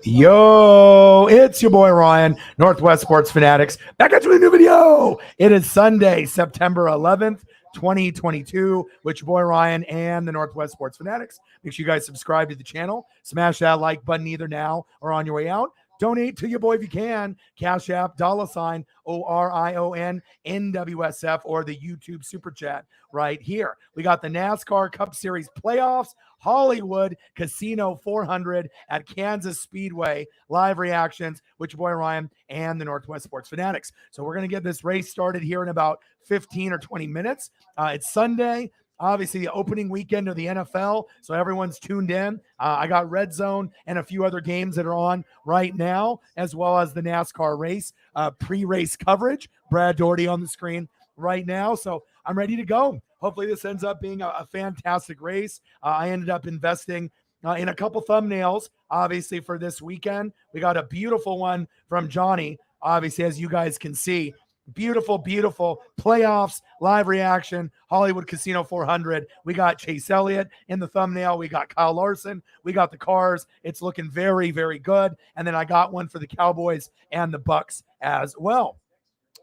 Yo, it's your boy Ryan, Northwest Sports Fanatics, back at you with a new video. It is Sunday, September 11th, 2022, with your boy Ryan and the Northwest Sports Fanatics. Make sure you guys subscribe to the channel. Smash that like button either now or on your way out. Donate to your boy if you can. Cash App, $ ORION NWSF, or the YouTube Super Chat right here. We got the NASCAR Cup Series playoffs, Hollywood Casino 400 at Kansas Speedway, live reactions with your boy Ryan and the Northwest Sports Fanatics. So we're going to get this race started here in about 15 or 20 minutes. It's Sunday. Obviously, the opening weekend of the NFL, so everyone's tuned in. I got Red Zone and a few other games that are on right now, as well as the NASCAR race, pre-race coverage. Brad Doherty on the screen right now, so I'm ready to go. Hopefully, this ends up being a fantastic race. I ended up investing in a couple thumbnails, obviously, for this weekend. We got a beautiful one from Johnny, obviously, as you guys can see. Beautiful, beautiful playoffs, live reaction, Hollywood Casino 400. We got Chase Elliott in the thumbnail. We got Kyle Larson. We got the cars. It's looking very, very good. And then I got one for the Cowboys and the Bucks as well.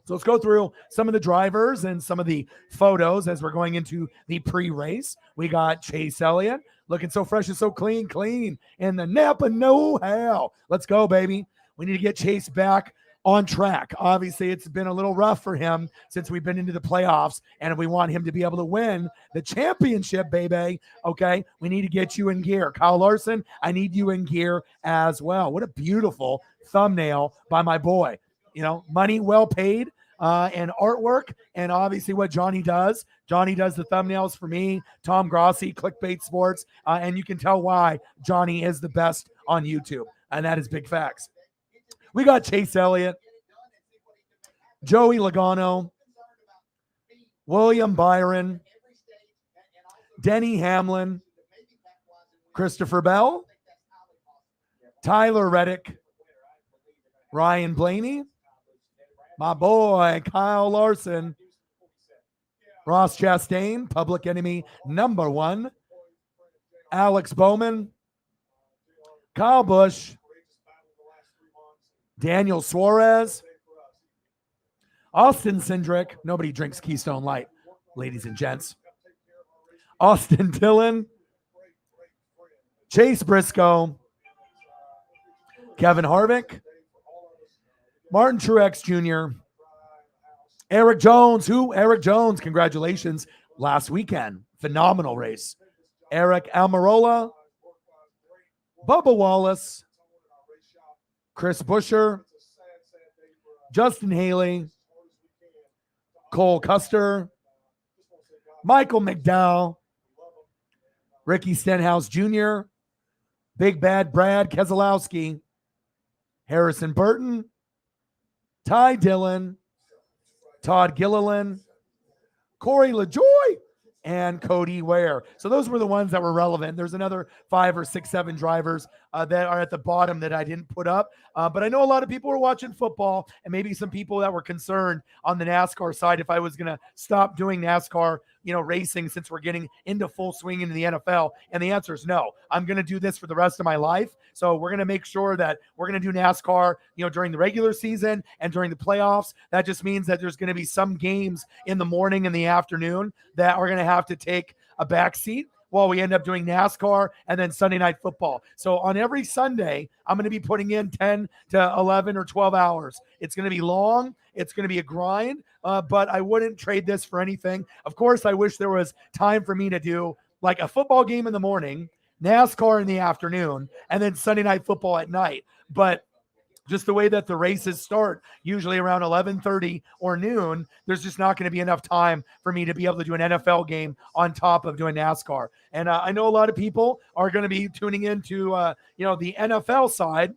So let's go through some of the drivers and some of the photos as we're going into the pre-race. We got Chase Elliott looking so fresh and so clean in the Napa know-how. Let's go, baby. We need to get Chase back on track. Obviously, it's been a little rough for him since we've been into the playoffs, and we want him to be able to win the championship, baby. Okay, we need to get you in gear. Kyle Larson, I need you in gear as well. What a beautiful thumbnail by my boy. You know, money well paid and artwork, and obviously what Johnny does. Johnny does the thumbnails for me, Tom Grossi, Clickbait Sports, and you can tell why Johnny is the best on YouTube, and that is big facts. We got Chase Elliott, Joey Logano, William Byron, Denny Hamlin, Christopher Bell, Tyler Reddick, Ryan Blaney, my boy Kyle Larson, Ross Chastain, Public Enemy #1, Alex Bowman, Kyle Busch, Daniel Suarez, Austin Cindric. Nobody drinks Keystone Light, ladies and gents. Austin Dillon, Chase Briscoe, Kevin Harvick, Martin Truex Jr., Eric Jones. Eric Jones, congratulations. Last weekend, phenomenal race. Eric Almirola, Bubba Wallace, Chris Buescher, Justin Haley, Cole Custer, Michael McDowell, Ricky Stenhouse Jr., Big Bad Brad Keselowski, Harrison Burton, Ty Dillon, Todd Gilliland, Corey LaJoy, and Cody Ware. So those were the ones that were relevant. There's another 5 or 6, 7 drivers that are at the bottom that I didn't put up. But I know a lot of people were watching football, and maybe some people that were concerned on the NASCAR side if I was going to stop doing NASCAR, racing since we're getting into full swing into the NFL. And the answer is no. I'm going to do this for the rest of my life. So we're going to make sure that we're going to do NASCAR, during the regular season and during the playoffs. That just means that there's going to be some games in the morning and the afternoon that are going to have to take a back seat while we end up doing NASCAR and then Sunday Night Football. So on every Sunday, I'm going to be putting in 10 to 11 or 12 hours. It's going to be long. It's going to be a grind, but I wouldn't trade this for anything. Of course, I wish there was time for me to do like a football game in the morning, NASCAR in the afternoon, and then Sunday Night Football at night. But just the way that the races start, usually around 11:30 or noon, there's just not going to be enough time for me to be able to do an NFL game on top of doing NASCAR. And I know a lot of people are going to be tuning into, the NFL side.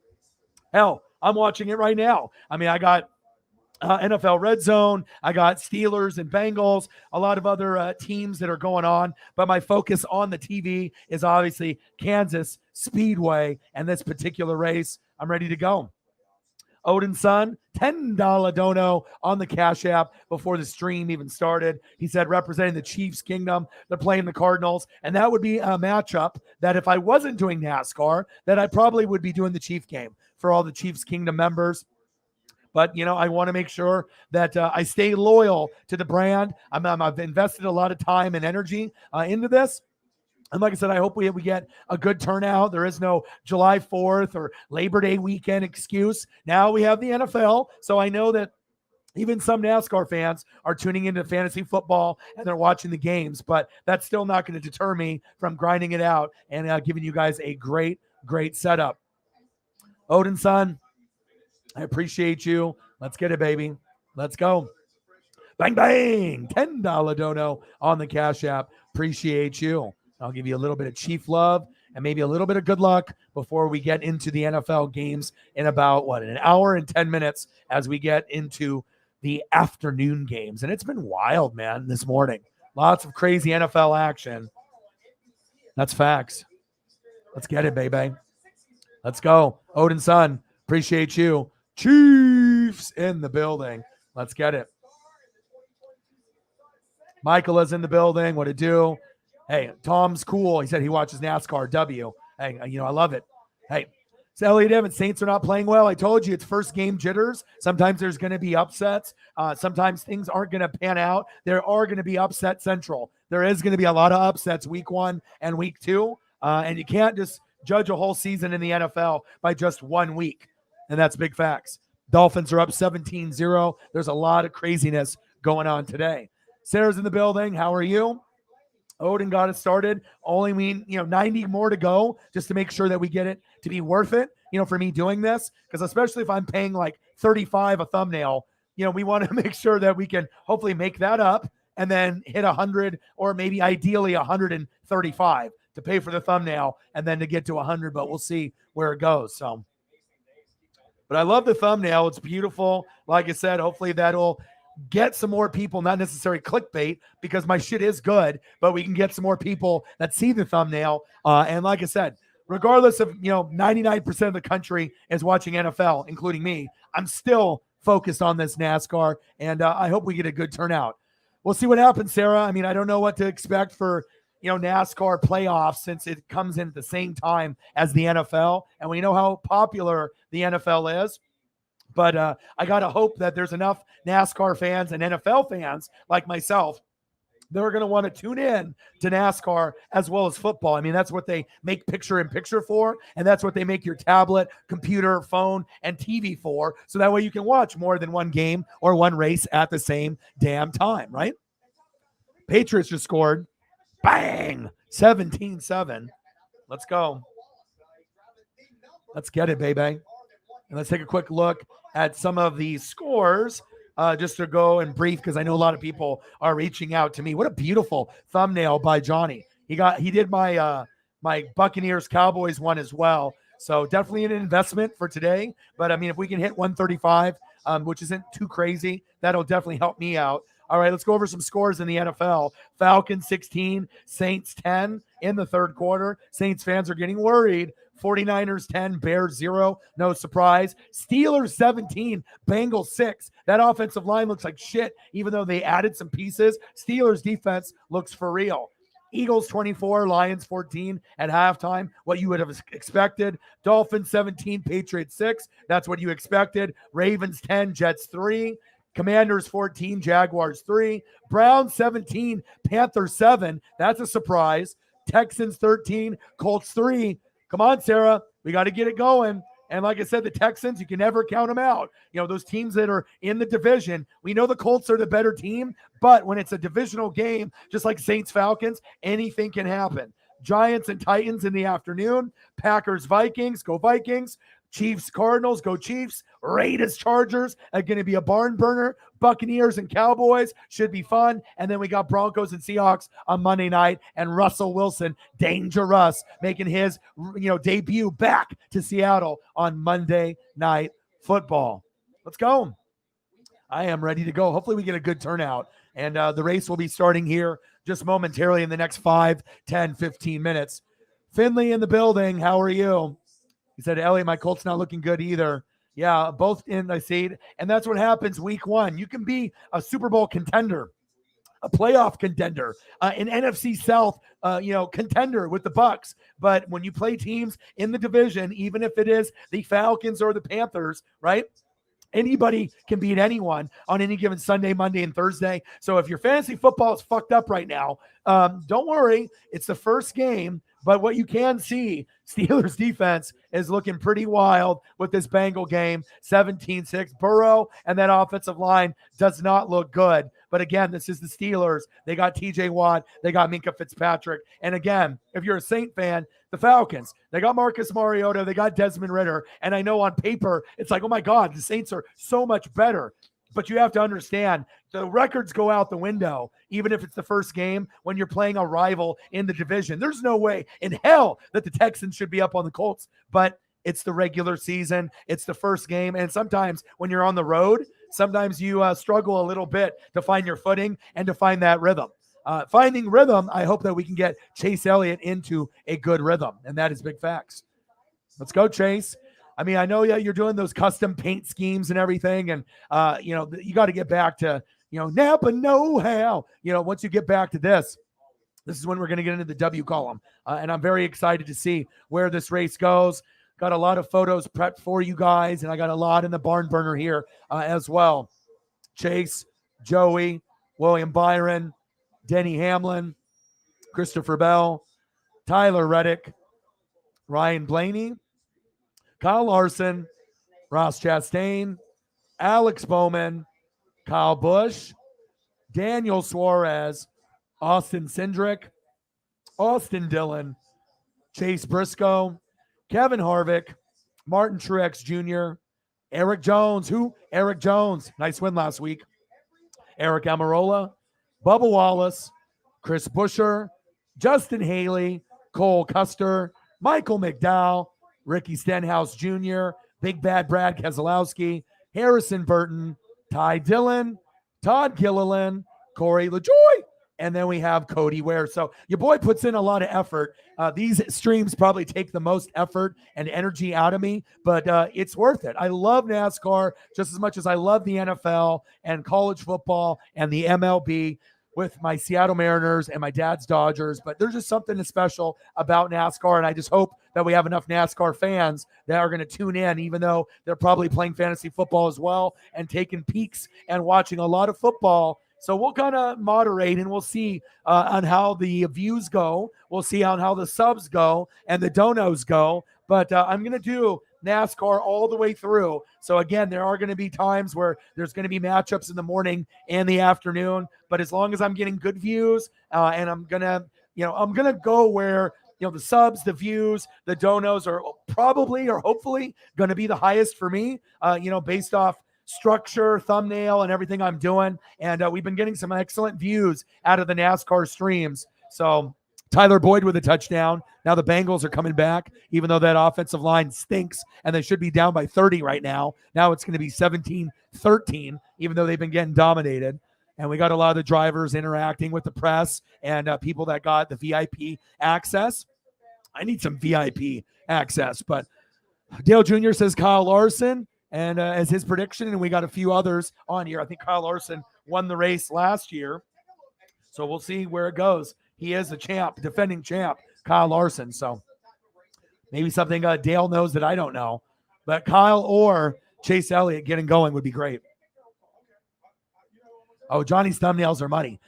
Hell, I'm watching it right now. I mean, I got NFL Red Zone. I got Steelers and Bengals, a lot of other teams that are going on. But my focus on the TV is obviously Kansas Speedway and this particular race. I'm ready to go. Odin's son, $10 dono on the Cash App before the stream even started. He said, representing the Chiefs Kingdom, they're playing the Cardinals. And that would be a matchup that if I wasn't doing NASCAR, that I probably would be doing the Chief game for all the Chiefs Kingdom members. But, I want to make sure that I stay loyal to the brand. I've invested a lot of time and energy into this. And like I said, I hope we get a good turnout. There is no July 4th or Labor Day weekend excuse. Now we have the NFL. So I know that even some NASCAR fans are tuning into fantasy football and they're watching the games, but that's still not going to deter me from grinding it out and giving you guys a great, great setup. Odin's son, I appreciate you. Let's get it, baby. Let's go. Bang, bang. $10 dono on the Cash App. Appreciate you. I'll give you a little bit of Chief love and maybe a little bit of good luck before we get into the NFL games in about, an hour and 10 minutes as we get into the afternoon games. And it's been wild, man, this morning. Lots of crazy NFL action. That's facts. Let's get it, baby. Let's go. Odin's son, appreciate you. Chiefs in the building. Let's get it. Michael is in the building. What to do? Hey, Tom's cool. He said he watches NASCAR. W. Hey, I love it. Hey, so Elliot Evans, Saints are not playing well. I told you it's first game jitters. Sometimes there's going to be upsets. Sometimes things aren't going to pan out. There are going to be upset central. There is going to be a lot of upsets week 1 and week 2. And you can't just judge a whole season in the NFL by just 1 week. And that's big facts. Dolphins are up 17-0. There's a lot of craziness going on today. Sarah's in the building. How are you? Odin got it started. Only 90 more to go just to make sure that we get it to be worth it, for me doing this. Because especially if I'm paying like $35 a thumbnail, we want to make sure that we can hopefully make that up and then hit 100 or maybe ideally 135 to pay for the thumbnail and then to get to 100. But we'll see where it goes. But I love the thumbnail. It's beautiful. Like I said, hopefully that'll get some more people, not necessarily clickbait, because my shit is good, but we can get some more people that see the thumbnail. And like I said, regardless of, 99% of the country is watching NFL, including me, I'm still focused on this NASCAR, and I hope we get a good turnout. We'll see what happens, Sarah. I don't know what to expect for, NASCAR playoffs since it comes in at the same time as the NFL, and we know how popular the NFL is. But I got to hope that there's enough NASCAR fans and NFL fans like myself that are going to want to tune in to NASCAR as well as football. That's what they make picture-in-picture for, and that's what they make your tablet, computer, phone, and TV for, so that way you can watch more than one game or one race at the same damn time, right? Patriots just scored. Bang! 17-7. Let's go. Let's get it, baby. And let's take a quick look at some of the scores just to go and brief, because I know a lot of people are reaching out to me. What a beautiful thumbnail by Johnny. He did my my Buccaneers Cowboys one as well. So definitely an investment for today. But if we can hit 135, which isn't too crazy, that'll definitely help me out. All right, let's go over some scores in the NFL. Falcons 16, Saints 10 in the third quarter. Saints fans are getting worried. 49ers 10, Bears 0. No surprise. Steelers 17, Bengals 6. That offensive line looks like shit, even though they added some pieces. Steelers defense looks for real. Eagles 24, Lions 14 at halftime, what you would have expected. Dolphins 17, Patriots 6. That's what you expected. Ravens 10, Jets 3. Commanders 14, Jaguars 3. Browns 17, Panthers 7. That's a surprise. Texans 13, Colts 3. Come on, Sarah. We got to get it going. And like I said, the Texans, you can never count them out. Those teams that are in the division, we know the Colts are the better team, but when it's a divisional game, just like Saints Falcons, anything can happen. Giants and Titans in the afternoon. Packers Vikings, go Vikings. Chiefs Cardinals, go Chiefs. Raiders Chargers are going to be a barn burner. Buccaneers and Cowboys should be fun. And then we got Broncos and Seahawks on Monday night, and Russell Wilson, dangerous, making his debut back to Seattle on Monday Night Football. Let's go. I am ready to go. Hopefully we get a good turnout, and the race will be starting here just momentarily in the next 5, 10, 15 minutes. Finley in the building. How are you? He said, Elliot, my Colts not looking good either. Yeah, both in the seed. And that's what happens week one. You can be a Super Bowl contender, a playoff contender, an NFC South, contender with the Bucks. But when you play teams in the division, even if it is the Falcons or the Panthers, right? Anybody can beat anyone on any given Sunday, Monday, and Thursday. So if your fantasy football is fucked up right now, don't worry. It's the first game. But what you can see, Steelers defense is looking pretty wild with this Bengal game, 17-6. Burrow and that offensive line does not look good. But again, this is the Steelers. They got TJ Watt. They got Minkah Fitzpatrick. And again, if you're a Saint fan, the Falcons, they got Marcus Mariota. They got Desmond Ridder. And I know on paper, it's like, oh my God, the Saints are so much better. But you have to understand, the records go out the window, even if it's the first game when you're playing a rival in the division. There's no way in hell that the Texans should be up on the Colts, but it's the regular season. It's the first game. And sometimes when you're on the road, sometimes you struggle a little bit to find your footing and to find that rhythm. Finding rhythm, I hope that we can get Chase Elliott into a good rhythm, and that is big facts. Let's go, Chase. I mean, I know you're doing those custom paint schemes and everything, and you got to get back to Napa know-how. Once you get back to this is when we're going to get into the W column, and I'm very excited to see where this race goes. Got a lot of photos prepped for you guys, and I got a lot in the barn burner here as well. Chase, Joey, William Byron, Denny Hamlin, Christopher Bell, Tyler Reddick, Ryan Blaney, Kyle Larson, Ross Chastain, Alex Bowman, Kyle Busch, Daniel Suarez, Austin Cindric, Austin Dillon, Chase Briscoe, Kevin Harvick, Martin Truex Jr., Eric Jones. Who? Eric Jones. Nice win last week. Eric Almirola, Bubba Wallace, Chris Buescher, Justin Haley, Cole Custer, Michael McDowell, Ricky Stenhouse Jr., Big Bad Brad Keselowski, Harrison Burton, Ty Dillon, Todd Gilliland, Corey LaJoie, and then we have Cody Ware. So your boy puts in a lot of effort. These streams probably take the most effort and energy out of me, but it's worth it. I love NASCAR just as much as I love the NFL and college football and the MLB with my Seattle Mariners and my dad's Dodgers, but there's just something special about NASCAR, and I just hope that we have enough NASCAR fans that are going to tune in, even though they're probably playing fantasy football as well and taking peeks and watching a lot of football. So we'll kind of moderate, and we'll see on how the views go. We'll see on how the subs go and the donos go, but I'm going to do NASCAR all the way through. So again, there are going to be times where there's going to be matchups in the morning and the afternoon, but as long as I'm getting good views and I'm going to go where, the subs, the views, the donos are probably or hopefully going to be the highest for me, based off structure, thumbnail, and everything I'm doing. And we've been getting some excellent views out of the NASCAR streams. So Tyler Boyd with a touchdown. Now the Bengals are coming back, even though that offensive line stinks, and they should be down by 30 right now. Now it's going to be 17-13, even though they've been getting dominated. And we got a lot of the drivers interacting with the press and people that got the VIP access. I need some VIP access, but Dale Jr. says Kyle Larson, and as his prediction, and we got a few others on here. I think Kyle Larson won the race last year, so we'll see where it goes. He is a champ, defending champ, Kyle Larson. So maybe something Dale knows that I don't know. But Kyle or Chase Elliott getting going would be great. Oh, Johnny's thumbnails are money.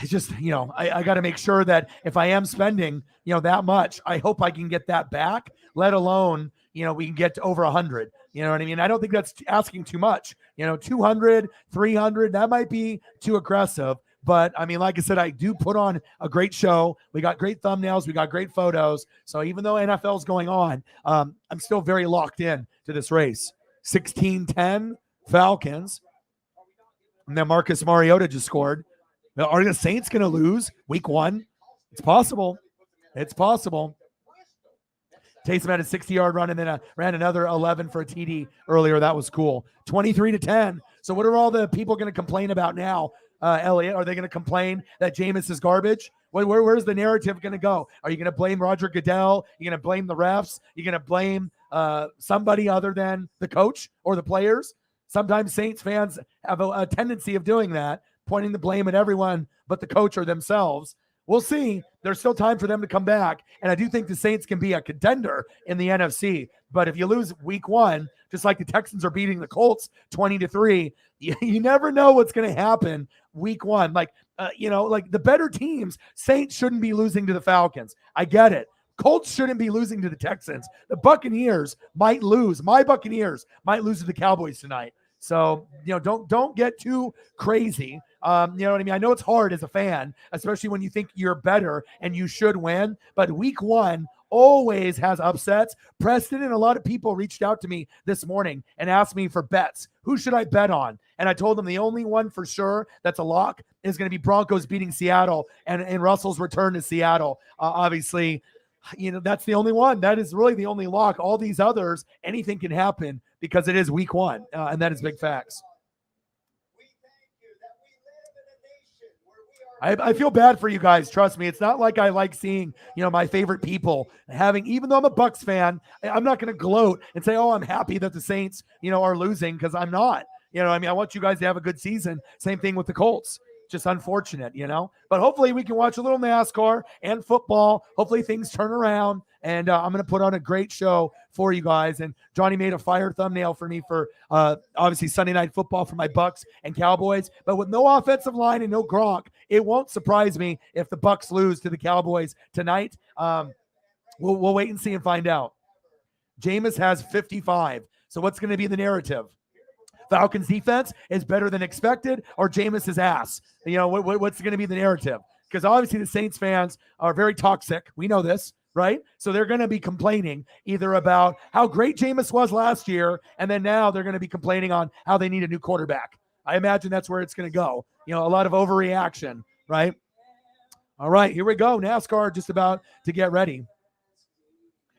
It's just, I got to make sure that if I am spending, that much, I hope I can get that back, let alone, we can get to over 100. You know what I mean? I don't think that's asking too much. 200, 300, that might be too aggressive. But I mean, like I said, I do put on a great show. We got great thumbnails. We got great photos. So even though NFL is going on, I'm still very locked in to this race. 16-10 Falcons. And then Marcus Mariota just scored. Are the Saints going to lose week one? It's possible. It's possible. Taysom had a 60-yard run and then ran another 11 for a TD earlier. That was cool. 23-10. So what are all the people going to complain about now, Elliot? Are they going to complain that Jameis is garbage? Where's the narrative going to go? Are you going to blame Roger Goodell? Are you going to blame the refs? Are you going to blame somebody other than the coach or the players. Sometimes Saints fans have a tendency of doing that, pointing the blame at everyone but the coach or themselves. We'll see. There's still time for them to come back. And I do think the Saints can be a contender in the NFC. But if you lose week one, just like the Texans are beating the Colts 20-3, you never know what's going to happen week one. Like the better teams, Saints shouldn't be losing to the Falcons. I get it. Colts shouldn't be losing to the Texans. The Buccaneers might lose. My Buccaneers might lose to the Cowboys tonight. So, don't get too crazy. You know what I mean? I know it's hard as a fan, especially when you think you're better and you should win. But week one always has upsets. Preston and a lot of people reached out to me this morning and asked me for bets. Who should I bet on? And I told them the only one for sure that's a lock is going to be Broncos beating Seattle and Russell's return to Seattle. Obviously, that's the only one. That is really the only lock. All these others, anything can happen because it is week one, and that is big facts. I feel bad for you guys. Trust me. It's not like I like seeing, my favorite people even though I'm a Bucs fan, I'm not going to gloat and say, oh, I'm happy that the Saints, are losing, because I'm not. I want you guys to have a good season. Same thing with the Colts. Just unfortunate, but hopefully we can watch a little NASCAR and football. Hopefully things turn around, and I'm going to put on a great show for you guys. And Johnny made a fire thumbnail for me for obviously Sunday Night Football for my Bucs and Cowboys, but with no offensive line and no Gronk, it won't surprise me if the Bucs lose to the Cowboys tonight. We'll wait and see and find out. Jameis has 55. So what's going to be the narrative? Falcons defense is better than expected, or Jameis' ass? What's going to be the narrative? Because obviously the Saints fans are very toxic. We know this, right? So they're going to be complaining either about how great Jameis was last year, and then now they're going to be complaining on how they need a new quarterback. I imagine that's where it's going to go. A lot of overreaction, right? All right, here we go. NASCAR just about to get ready.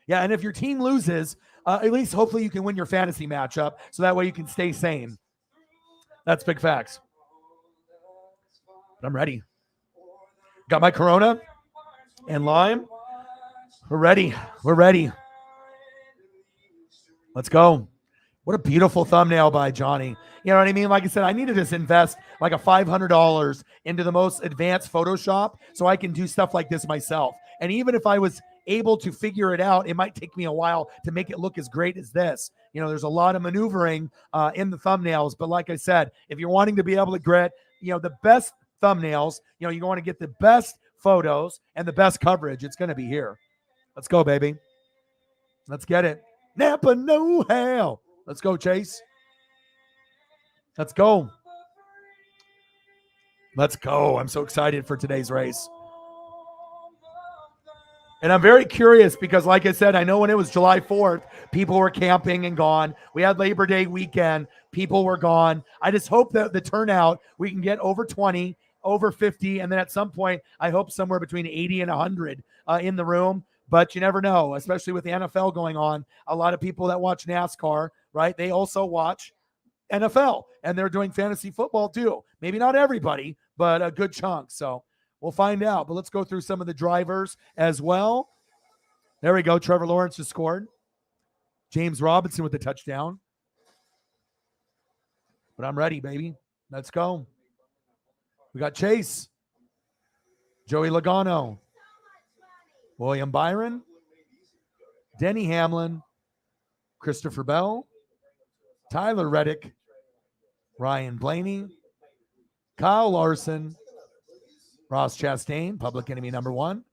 Yeah, and if your team loses, at least hopefully you can win your fantasy matchup, so that way you can stay sane. That's big facts. I'm ready. Got my Corona and lime. We're ready. Let's go. What a beautiful thumbnail by Johnny. You know what I mean? Like I said, I need to just invest like a $500 into the most advanced Photoshop so I can do stuff like this myself. And even if I was able to figure it out, it might take me a while to make it look as great as this. There's a lot of maneuvering in the thumbnails. But like I said, if you're wanting to be able to get, the best thumbnails, you want to get the best photos and the best coverage, it's going to be here. Let's go, baby. Let's get it. Napa know-how. Let's go, Chase. Let's go. I'm so excited for today's race. And I'm very curious because, like I said, I know when it was July 4th, people were camping and gone. We had Labor Day weekend. People were gone. I just hope that the turnout, we can get over 20, over 50, and then at some point, I hope somewhere between 80 and 100 in the room. But you never know, especially with the NFL going on. A lot of people that watch NASCAR, right, they also watch NFL, and they're doing fantasy football too. Maybe not everybody, but a good chunk. So we'll find out. But let's go through some of the drivers as well. There we go. Trevor Lawrence just scored. James Robinson with the touchdown. But I'm ready, baby. Let's go. We got Chase, Joey Logano, William Byron, Denny Hamlin, Christopher Bell, Tyler Reddick, Ryan Blaney, Kyle Larson, Ross Chastain, public enemy number 1,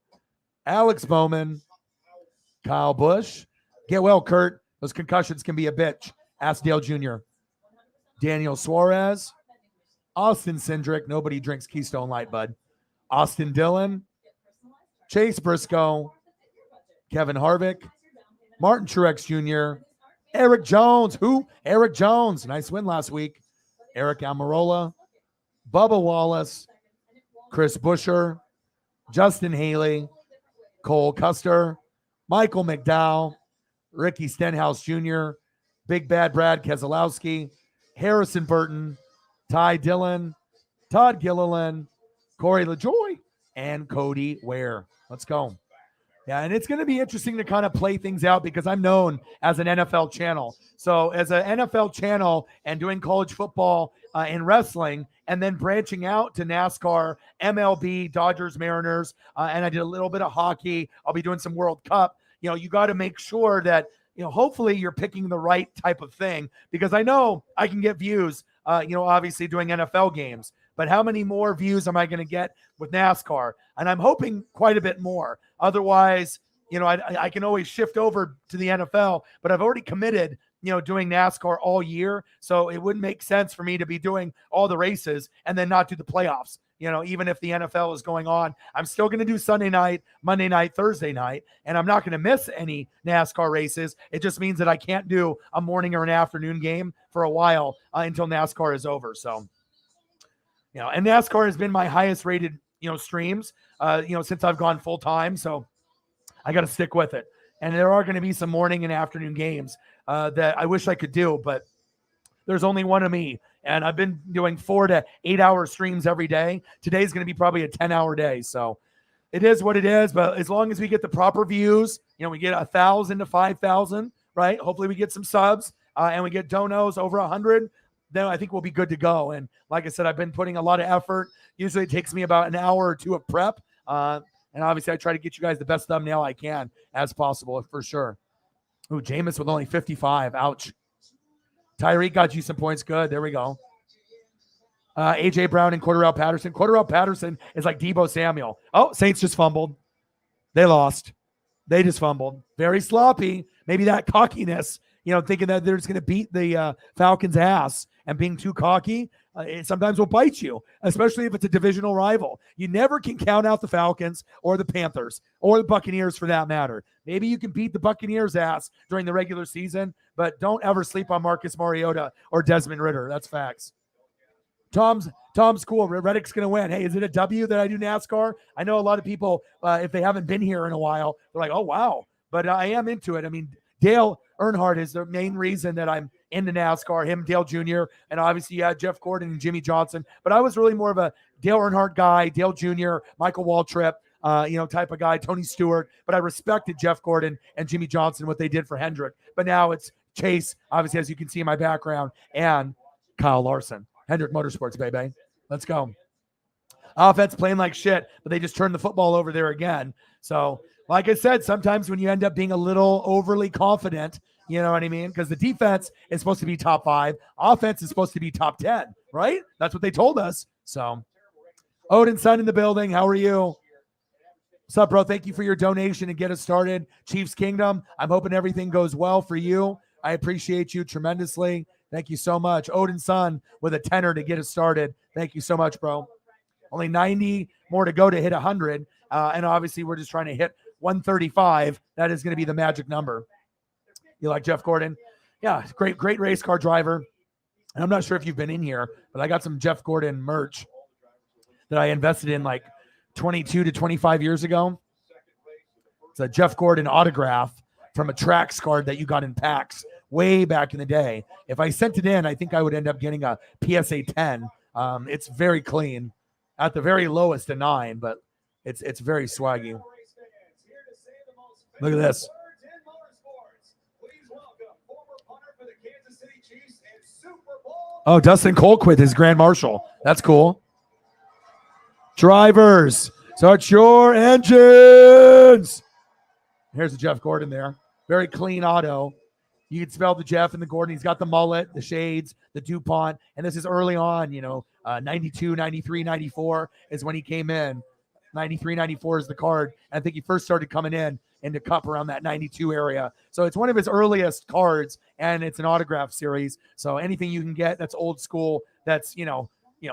Alex Bowman, Kyle Busch. Get well, Kurt. Those concussions can be a bitch. Ask Dale Jr. Daniel Suarez, Austin Cindric. Nobody drinks Keystone Light, bud. Austin Dillon, Chase Briscoe, Kevin Harvick, Martin Truex Jr., Eric Jones. Who? Eric Jones. Nice win last week. Eric Almirola, Bubba Wallace, Chris Buescher, Justin Haley, Cole Custer, Michael McDowell, Ricky Stenhouse Jr., Big Bad Brad Keselowski, Harrison Burton, Ty Dillon, Todd Gilliland, Corey LaJoy, and Cody Ware. Let's go. Yeah, and it's going to be interesting to kind of play things out because I'm known as an NFL channel. So as an NFL channel and doing college football and wrestling, and then branching out to NASCAR, MLB, Dodgers, Mariners, and I did a little bit of hockey. I'll be doing some World Cup. You got to make sure that hopefully you're picking the right type of thing because I know I can get views. Obviously doing NFL games, but how many more views am I going to get with NASCAR? And I'm hoping quite a bit more. Otherwise, I can always shift over to the NFL, but I've already committed, doing NASCAR all year. So it wouldn't make sense for me to be doing all the races and then not do the playoffs. Even if the NFL is going on, I'm still going to do Sunday night, Monday night, Thursday night, and I'm not going to miss any NASCAR races. It just means that I can't do a morning or an afternoon game for a while until NASCAR is over. So, and NASCAR has been my highest rated, streams, since I've gone full time. So I got to stick with it. And there are going to be some morning and afternoon games that I wish I could do, but there's only one of me. And I've been doing 4 to 8 hour streams every day. Today's going to be probably a 10-hour day. So it is what it is. But as long as we get the proper views, we get 1,000 to 5,000, right? Hopefully we get some subs and we get donos over 100. Then I think we'll be good to go. And like I said, I've been putting a lot of effort. Usually it takes me about an hour or two of prep. And obviously I try to get you guys the best thumbnail I can as possible for sure. Ooh, Jameis with only 55. Ouch. Tyreek got you some points. Good. There we go. A.J. Brown and Cordarrelle Patterson. Cordarrelle Patterson is like Deebo Samuel. Oh, Saints just fumbled. They lost. They just fumbled. Very sloppy. Maybe that cockiness, thinking that they're just going to beat the Falcons' ass and being too cocky, it sometimes will bite you, especially if it's a divisional rival. You never can count out the Falcons or the Panthers or the Buccaneers for that matter. Maybe you can beat the Buccaneers' ass during the regular season, but don't ever sleep on Marcus Mariota or Desmond Ridder. That's facts. Tom's cool. Reddick's going to win. Hey, is it a W that I do NASCAR? I know a lot of people, if they haven't been here in a while, they're like, oh, wow. But I am into it. I mean, Dale Earnhardt is the main reason that I'm into NASCAR, him, Dale Jr., and obviously you had Jeff Gordon and Jimmy Johnson. But I was really more of a Dale Earnhardt guy, Dale Jr., Michael Waltrip, type of guy, Tony Stewart. But I respected Jeff Gordon and Jimmy Johnson, what they did for Hendrick. But now it's Chase, obviously, as you can see in my background, and Kyle Larson. Hendrick Motorsports, baby. Let's go. Offense playing like shit, but they just turned the football over there again. So, like I said, sometimes when you end up being a little overly confident, you know what I mean? Because the defense is supposed to be top 5. Offense is supposed to be top 10, right? That's what they told us. So, Odin Son in the building. How are you? What's up, bro? Thank you for your donation and get us started. Chiefs Kingdom, I'm hoping everything goes well for you. I appreciate you tremendously. Thank you so much. Odin Son with a tenner to get us started. Thank you so much, bro. Only 90 more to go to hit 100. And obviously, we're just trying to hit 135. That is going to be the magic number. You like Jeff Gordon? Yeah, great race car driver. And I'm not sure if you've been in here, but I got some Jeff Gordon merch that I invested in like 22 to 25 years ago. It's a Jeff Gordon autograph from a Trax card that you got in packs way back in the day. If I sent it in, I think I would end up getting a PSA 10. It's very clean. At the very lowest, a 9, but it's very swaggy. Look at this. Oh, Dustin Colquitt is Grand Marshal. That's cool. Drivers, start your engines. Here's the Jeff Gordon there. Very clean auto. You can spell the Jeff and the Gordon. He's got the mullet, the shades, the DuPont. And this is early on, 92, 93, 94 is when he came in. 93, 94 is the card. I think he first started coming in into Cup around that 92 area. So it's one of his earliest cards, and it's an autograph series. So anything you can get that's old school, that's,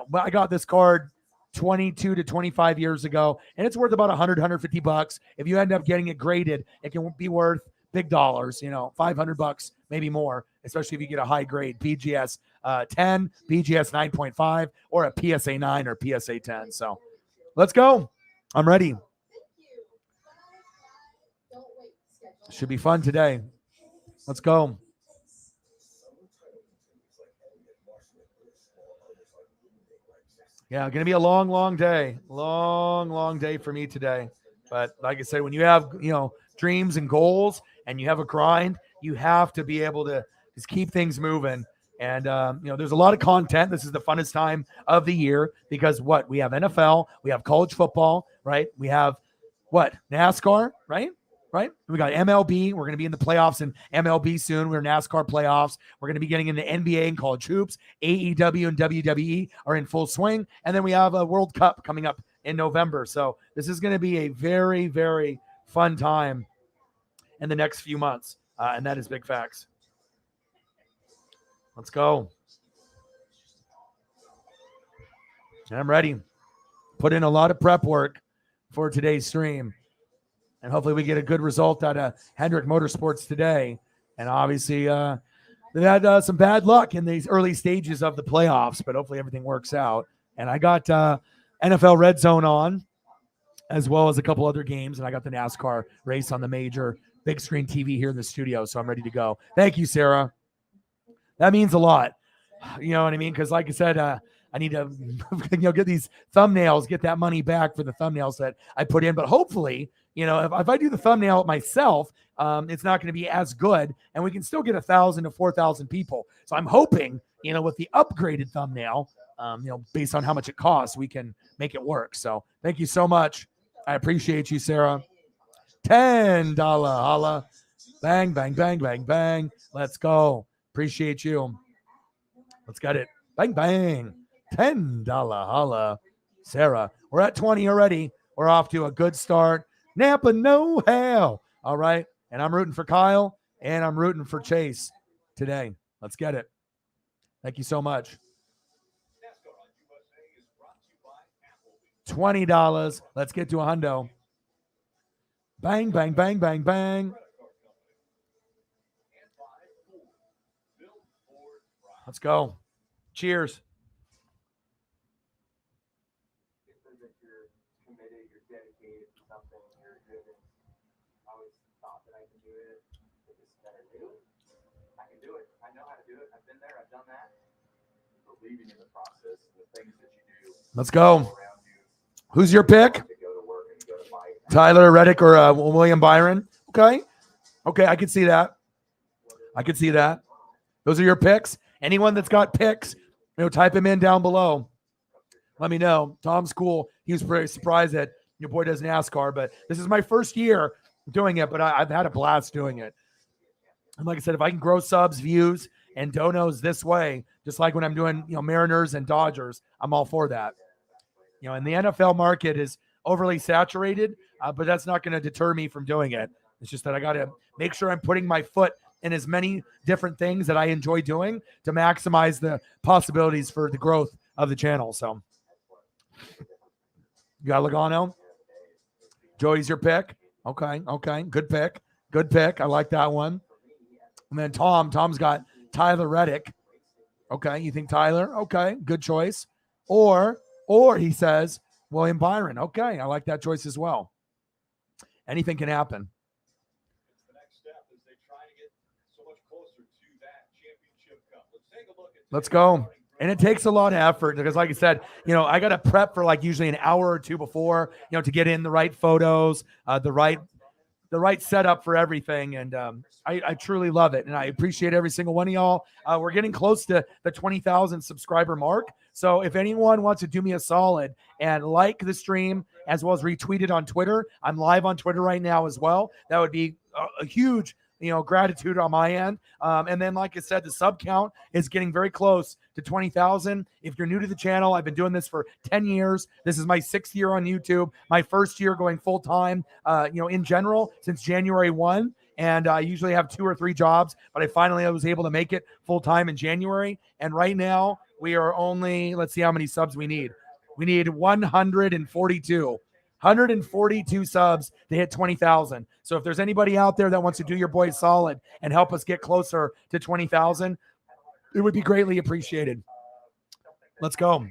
but I got this card 22 to 25 years ago, and it's worth about 100, 150 bucks. If you end up getting it graded, it can be worth big dollars, $500, maybe more, especially if you get a high grade BGS 10, BGS 9.5, or a PSA 9 or PSA 10. So let's go. I'm ready. Should be fun today. Let's go. Yeah, going to be a long, long day. Long, long day for me today. But like I said, when you have, dreams and goals and you have a grind, you have to be able to just keep things moving. And, there's a lot of content. This is the funnest time of the year because we have NFL, we have college football, right? We have NASCAR, right? Right? We got MLB. We're going to be in the playoffs in MLB soon. We're NASCAR playoffs. We're going to be getting into NBA and college hoops. AEW and WWE are in full swing. And then we have a World Cup coming up in November. So this is going to be a very, very fun time in the next few months. And that is big facts. Let's go. I'm ready. Put in a lot of prep work for today's stream. And hopefully we get a good result out of Hendrick Motorsports today. And obviously they've had some bad luck in these early stages of the playoffs, but hopefully everything works out. And I got NFL Red Zone on, as well as a couple other games. And I got the NASCAR race on the major big screen TV here in the studio. So I'm ready to go. Thank you, Sarah. That means a lot. You know what I mean? Because like I said, I need to get these thumbnails, get that money back for the thumbnails that I put in. But hopefully, if I do the thumbnail myself, it's not going to be as good, and we can still get 1,000 to 4,000 people. So I'm hoping, with the upgraded thumbnail, based on how much it costs, we can make it work. So thank you so much. I appreciate you, Sarah. $10 holla. Bang, bang, bang, bang, bang. Let's go. Appreciate you. Let's get it. Bang, bang. $10 holla. Sarah, we're at 20 already. We're off to a good start. Napa know-how. All right. And I'm rooting for Kyle, and I'm rooting for Chase today. Let's get it. Thank you so much. $20. Let's get to a hundo. Bang, bang, bang, bang, bang. Let's go. Cheers. Let's go. Who's your pick? Tyler Reddick or William Byron? Okay. I can see that. Those are your picks. Anyone that's got picks, type them in down below. Let me know. Tom's cool. He was pretty surprised that your boy does NASCAR, but this is my first year doing it, but I've had a blast doing it. And like I said, if I can grow subs, views, and donos this way, just like when I'm doing, Mariners and Dodgers, I'm all for that. And the NFL market is overly saturated, but that's not going to deter me from doing it. It's just that I got to make sure I'm putting my foot in as many different things that I enjoy doing to maximize the possibilities for the growth of the channel. So you got Logano? Joey's your pick? Okay. Good pick. I like that one. And then Tom's got Tyler Reddick. Okay, you think Tyler? Okay, good choice. Or he says William Byron. Okay, I like that choice as well. Anything can happen. The next step is they try to get so much closer to that championship cup. Let's take a look at. Let's go. And it takes a lot of effort because, like I said, I got to prep for usually an hour or two before, to get in the right photos, the right setup for everything. And I truly love it. And I appreciate every single one of y'all. We're getting close to the 20,000 subscriber mark. So if anyone wants to do me a solid and like the stream as well as retweet it on Twitter, I'm live on Twitter right now as well. That would be a huge, gratitude on my end. And then, like I said, the sub count is getting very close to 20,000. If you're new to the channel, I've been doing this for 10 years. This is my 6th year on YouTube, my first year going full time, in general since January 1. And I usually have 2 or 3 jobs, but I was able to make it full time in January. And right now we are only, let's see how many subs we need. We need 142 subs to hit 20,000. So if there's anybody out there that wants to do your boy solid and help us get closer to 20,000, it would be greatly appreciated. Let's go.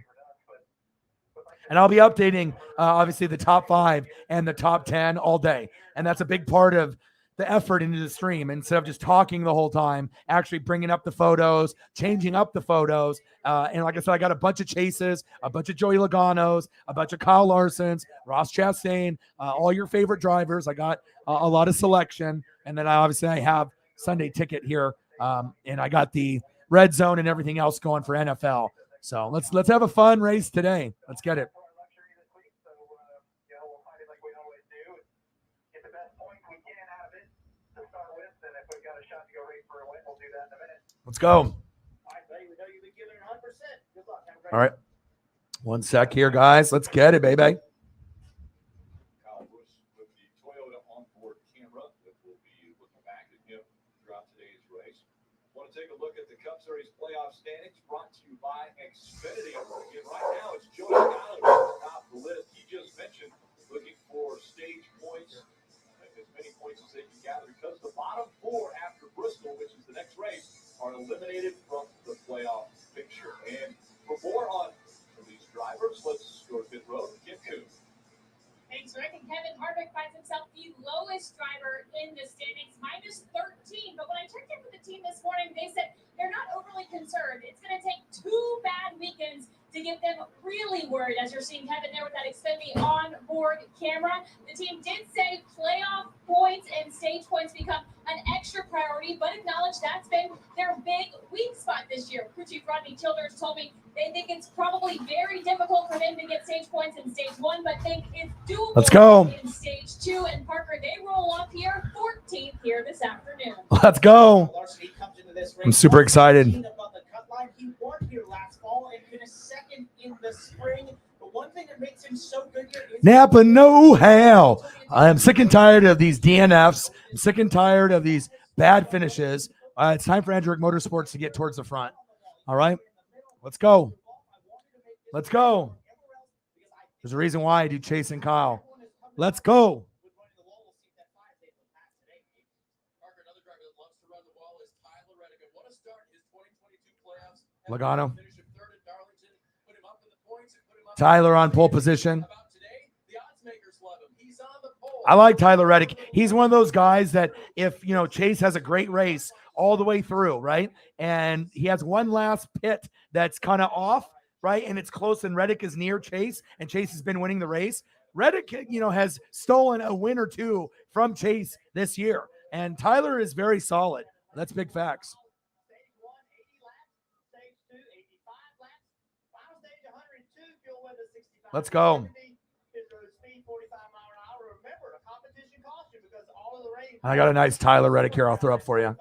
And I'll be updating, obviously, the top 5 and the top 10 all day. And that's a big part of the effort into the stream instead of just talking the whole time, actually bringing up the photos, changing up the photos. And like I said, I got a bunch of Chases, a bunch of Joey Logano's, a bunch of Kyle Larson's, Ross Chastain, all your favorite drivers. I got a lot of selection. And then I have Sunday Ticket here. And I got the red zone and everything else going for NFL. So let's have a fun race today. Let's get it. Let's go. All right. One sec here, guys. Let's get it, baby. Kyle Busch with the Toyota onboard camera that will be looking back at him throughout today's race. Want to take a look at the Cup Series playoff standings brought to you by Xfinity. Again, right now it's Joey Logano at the top of the list. He just mentioned looking for stage points, as many points as they can gather, because the bottom four after Bristol, which is the next race, are eliminated from the playoff picture. And for more on these drivers, let's go to pit road. Kim Coon. Thanks, Rick. And Kevin Harvick finds himself the lowest driver in the standings, minus 13. But when I checked in with the team this morning, they said they're not overly concerned. It's going to take 2 bad weekends to get them really worried, as you're seeing Kevin there with that Xfinity on-board camera. The team did say playoff points and stage points become an extra priority, but acknowledge that's been their big weak spot this year. Crew Chief Rodney Childers told me they think it's probably very difficult for them to get stage points in stage 1, but think it's doable. Let's go. In stage 2. And Parker, they roll off here 14th here this afternoon. Let's go. I'm super excited. He won here last fall and finished second in the spring. But one thing that makes him so good here is Napa know-how. I'm sick and tired of these DNFs. I'm sick and tired of these bad finishes. It's time for Hendrick Motorsports to get towards the front. All right, let's go. Let's go. There's a reason why I do Chase and Kyle. Let's go. Logano. Tyler on pole position. I like Tyler Reddick. He's one of those guys that if, Chase has a great race all the way through, right? And he has one last pit that's kind of off, right? And it's close and Reddick is near Chase and Chase has been winning the race. Reddick, has stolen a win or two from Chase this year. And Tyler is very solid. That's big facts. Let's go. I got a nice Tyler Reddick here. I'll throw up for you. And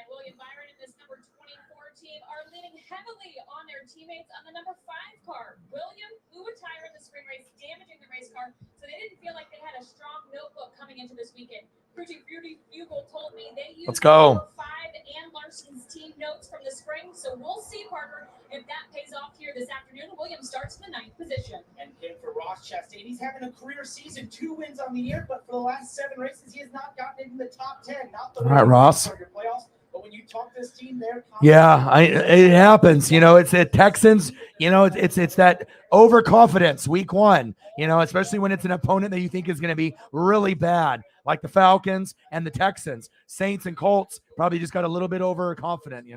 William Byron and this number 24 team are leaning heavily on their teammates on the number 5 car. William blew a tire in the spring race, damaging the race car, so they didn't feel like they had a strong notebook coming into this weekend. Crew Chief Rudy Bugle told me they used Let's go. number 5 and Larson's team notes from the spring, so we'll see, Parker, if that pays off here this afternoon. Williams starts in the 9th position. And for Ross Chastain, he's having a career season, 2 wins on the year, but for the last 7 races, he has not gotten into the top 10. Not the all right, Ross. Playoffs, but when you talk to this team, they're it happens. It's the Texans. It's that overconfidence week 1. Especially when it's an opponent that you think is going to be really bad, like the Falcons and the Texans. Saints and Colts probably just got a little bit overconfident.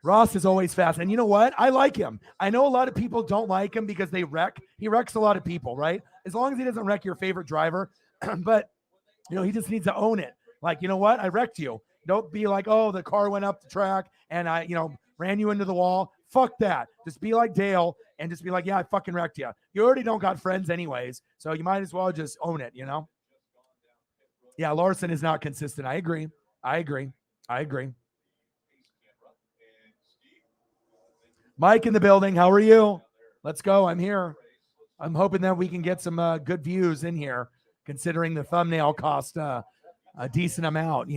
Ross is always fast. And you know what? I like him. I know a lot of people don't like him because they wreck. He wrecks a lot of people, right? As long as he doesn't wreck your favorite driver. But, he just needs to own it. Like, you know what? I wrecked you. Don't be like, oh, the car went up the track and I, ran you into the wall. Fuck that. Just be like Dale and just be like, yeah, I fucking wrecked you. You already don't got friends anyways. So you might as well just own it, Yeah, Larson is not consistent. I agree. Mike in the building. How are you? Let's go. I'm here. I'm hoping that we can get some good views in here, considering the thumbnail cost a decent amount,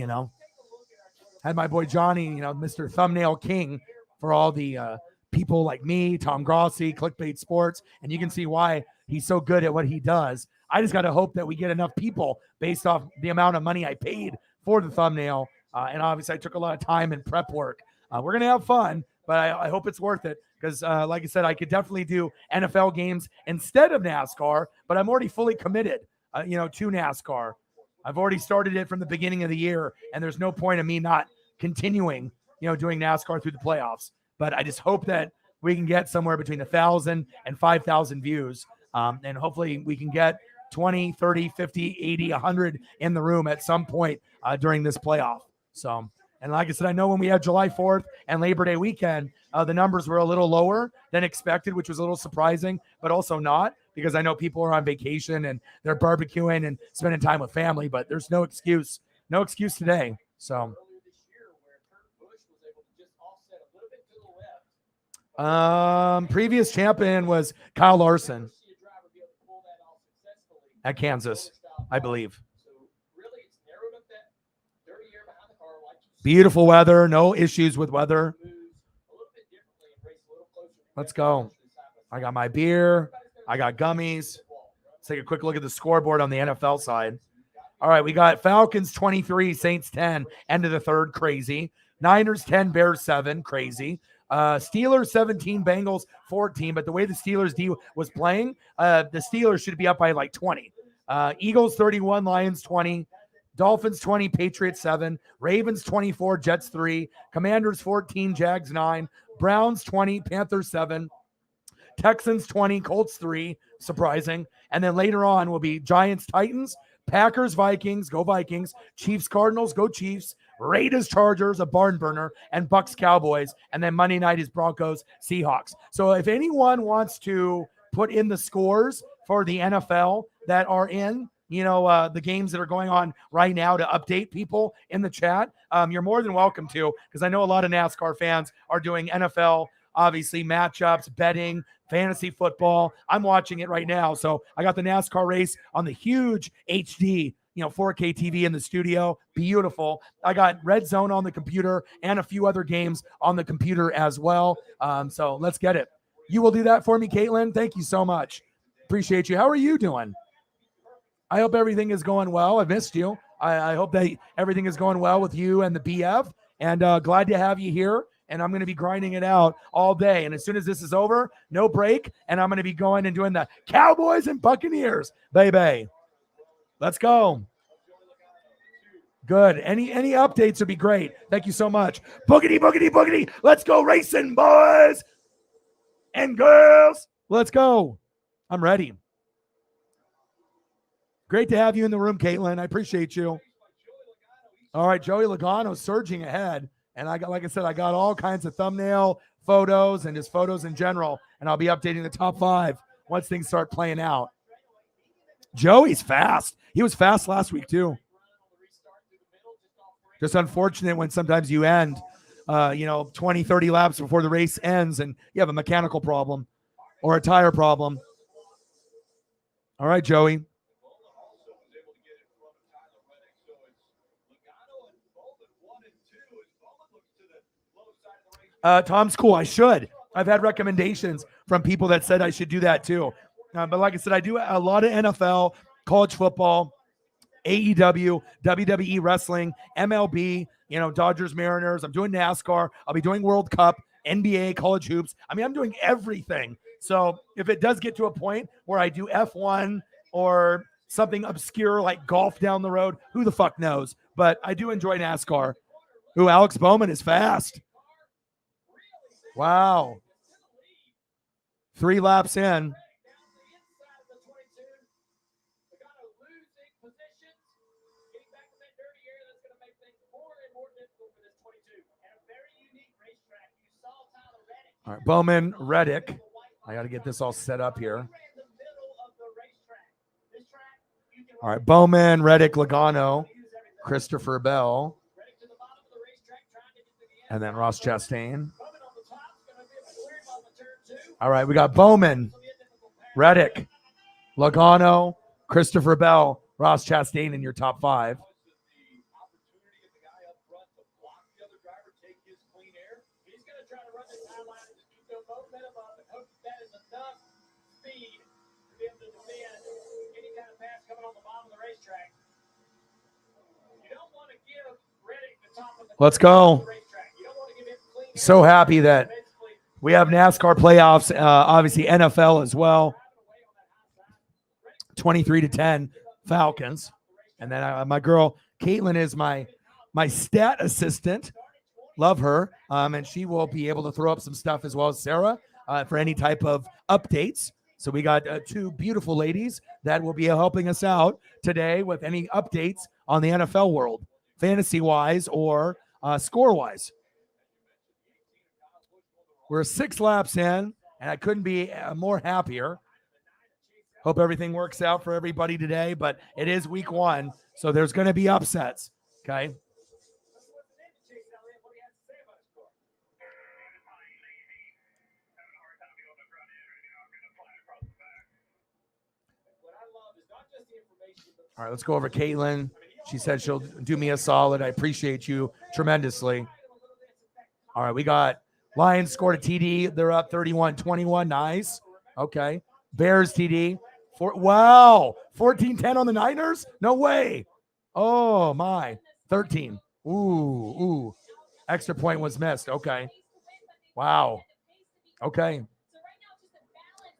Had my boy Johnny, Mr. Thumbnail King for all the people like me, Tom Grossi, Clickbait Sports, and you can see why he's so good at what he does. I just got to hope that we get enough people based off the amount of money I paid for the thumbnail. And obviously I took a lot of time and prep work. We're going to have fun, but I hope it's worth it because, like I said, I could definitely do NFL games instead of NASCAR, but I'm already fully committed, to NASCAR. I've already started it from the beginning of the year, and there's no point in me not continuing, doing NASCAR through the playoffs. But I just hope that we can get somewhere between 1,000 and 5,000 views, and hopefully we can get 20, 30, 50, 80, 100 in the room at some point during this playoff. So, and like I said, I know when we had July 4th and Labor Day weekend, the numbers were a little lower than expected, which was a little surprising, but also not, because I know people are on vacation and they're barbecuing and spending time with family, but there's no excuse today. So, previous champion was Kyle Larson at Kansas, I believe. Beautiful weather, no issues with weather. Let's go. I got my beer. I got gummies. Let's take a quick look at the scoreboard on the NFL side. All right, we got Falcons 23, Saints 10, end of the third, crazy. Niners 10, Bears 7, crazy. Steelers 17, Bengals 14, but the way the Steelers D was playing, the Steelers should be up by like 20. Eagles 31, Lions 20, Dolphins 20, Patriots 7, Ravens 24, Jets 3, Commanders 14, Jags 9, Browns 20, Panthers 7, Texans 20, Colts 3, surprising. And then later on will be Giants, Titans, Packers, Vikings, go Vikings, Chiefs, Cardinals, go Chiefs, Raiders, Chargers, a barn burner, and Bucks, Cowboys. And then Monday night is Broncos, Seahawks. So if anyone wants to put in the scores for the NFL that are in, the games that are going on right now to update people in the chat, you're more than welcome to, because I know a lot of NASCAR fans are doing NFL, obviously, matchups, betting, fantasy football. I'm watching it right now. So I got the NASCAR race on the huge HD, 4K TV in the studio. Beautiful. I got Red Zone on the computer and a few other games on the computer as well. So let's get it. You will do that for me, Caitlin. Thank you so much. Appreciate you. How are you doing? I hope everything is going well. I missed you. I hope that everything is going well with you and the BF. And glad to have you here. And I'm going to be grinding it out all day. And as soon as this is over, no break. And I'm going to be going and doing the Cowboys and Buccaneers. Baby. Let's go. Good. Any updates would be great. Thank you so much. Boogity, boogity, boogity. Let's go racing, boys and girls. Let's go. I'm ready. Great to have you in the room, Caitlin. I appreciate you. All right, Joey Logano surging ahead. And I got all kinds of thumbnail photos and just photos in general. And I'll be updating the top 5 once things start playing out. Joey's fast. He was fast last week too. Just unfortunate when sometimes you end, 20, 30 laps before the race ends and you have a mechanical problem or a tire problem. All right, Joey. Tom's cool. I should. I've had recommendations from people that said I should do that too. But like I said, I do a lot of NFL, college football, AEW, WWE wrestling, MLB, Dodgers, Mariners. I'm doing NASCAR. I'll be doing World Cup, NBA, college hoops. I mean, I'm doing everything. So if it does get to a point where I do F1 or something obscure like golf down the road, who the fuck knows? But I do enjoy NASCAR. Ooh, Alex Bowman is fast. Wow. 3 laps in. All right, Bowman, Reddick. I got to get this all set up here. All right, Bowman, Reddick, Logano, Christopher Bell, and then Ross Chastain. All right, we got Bowman, Reddick, Logano, Christopher Bell, Ross Chastain in your top 5. Let's go. So happy that we have NASCAR playoffs, obviously NFL as well. 23-10 Falcons. And then my girl Caitlin is my stat assistant. Love her. And she will be able to throw up some stuff as well as Sarah for any type of updates. So we got two beautiful ladies that will be helping us out today with any updates on the NFL world, fantasy-wise or score-wise. We're 6 laps in, and I couldn't be more happier. Hope everything works out for everybody today, but it is week 1, so there's going to be upsets, okay? All right, let's go over Caitlin. She said she'll do me a solid. I appreciate you tremendously. All right, we got Lions scored a TD. They're up 31-21. Nice. Okay. Bears TD. Wow. 14-10 on the Niners? No way. Oh, my. 13. Ooh. Extra point was missed. Okay. Wow. Okay.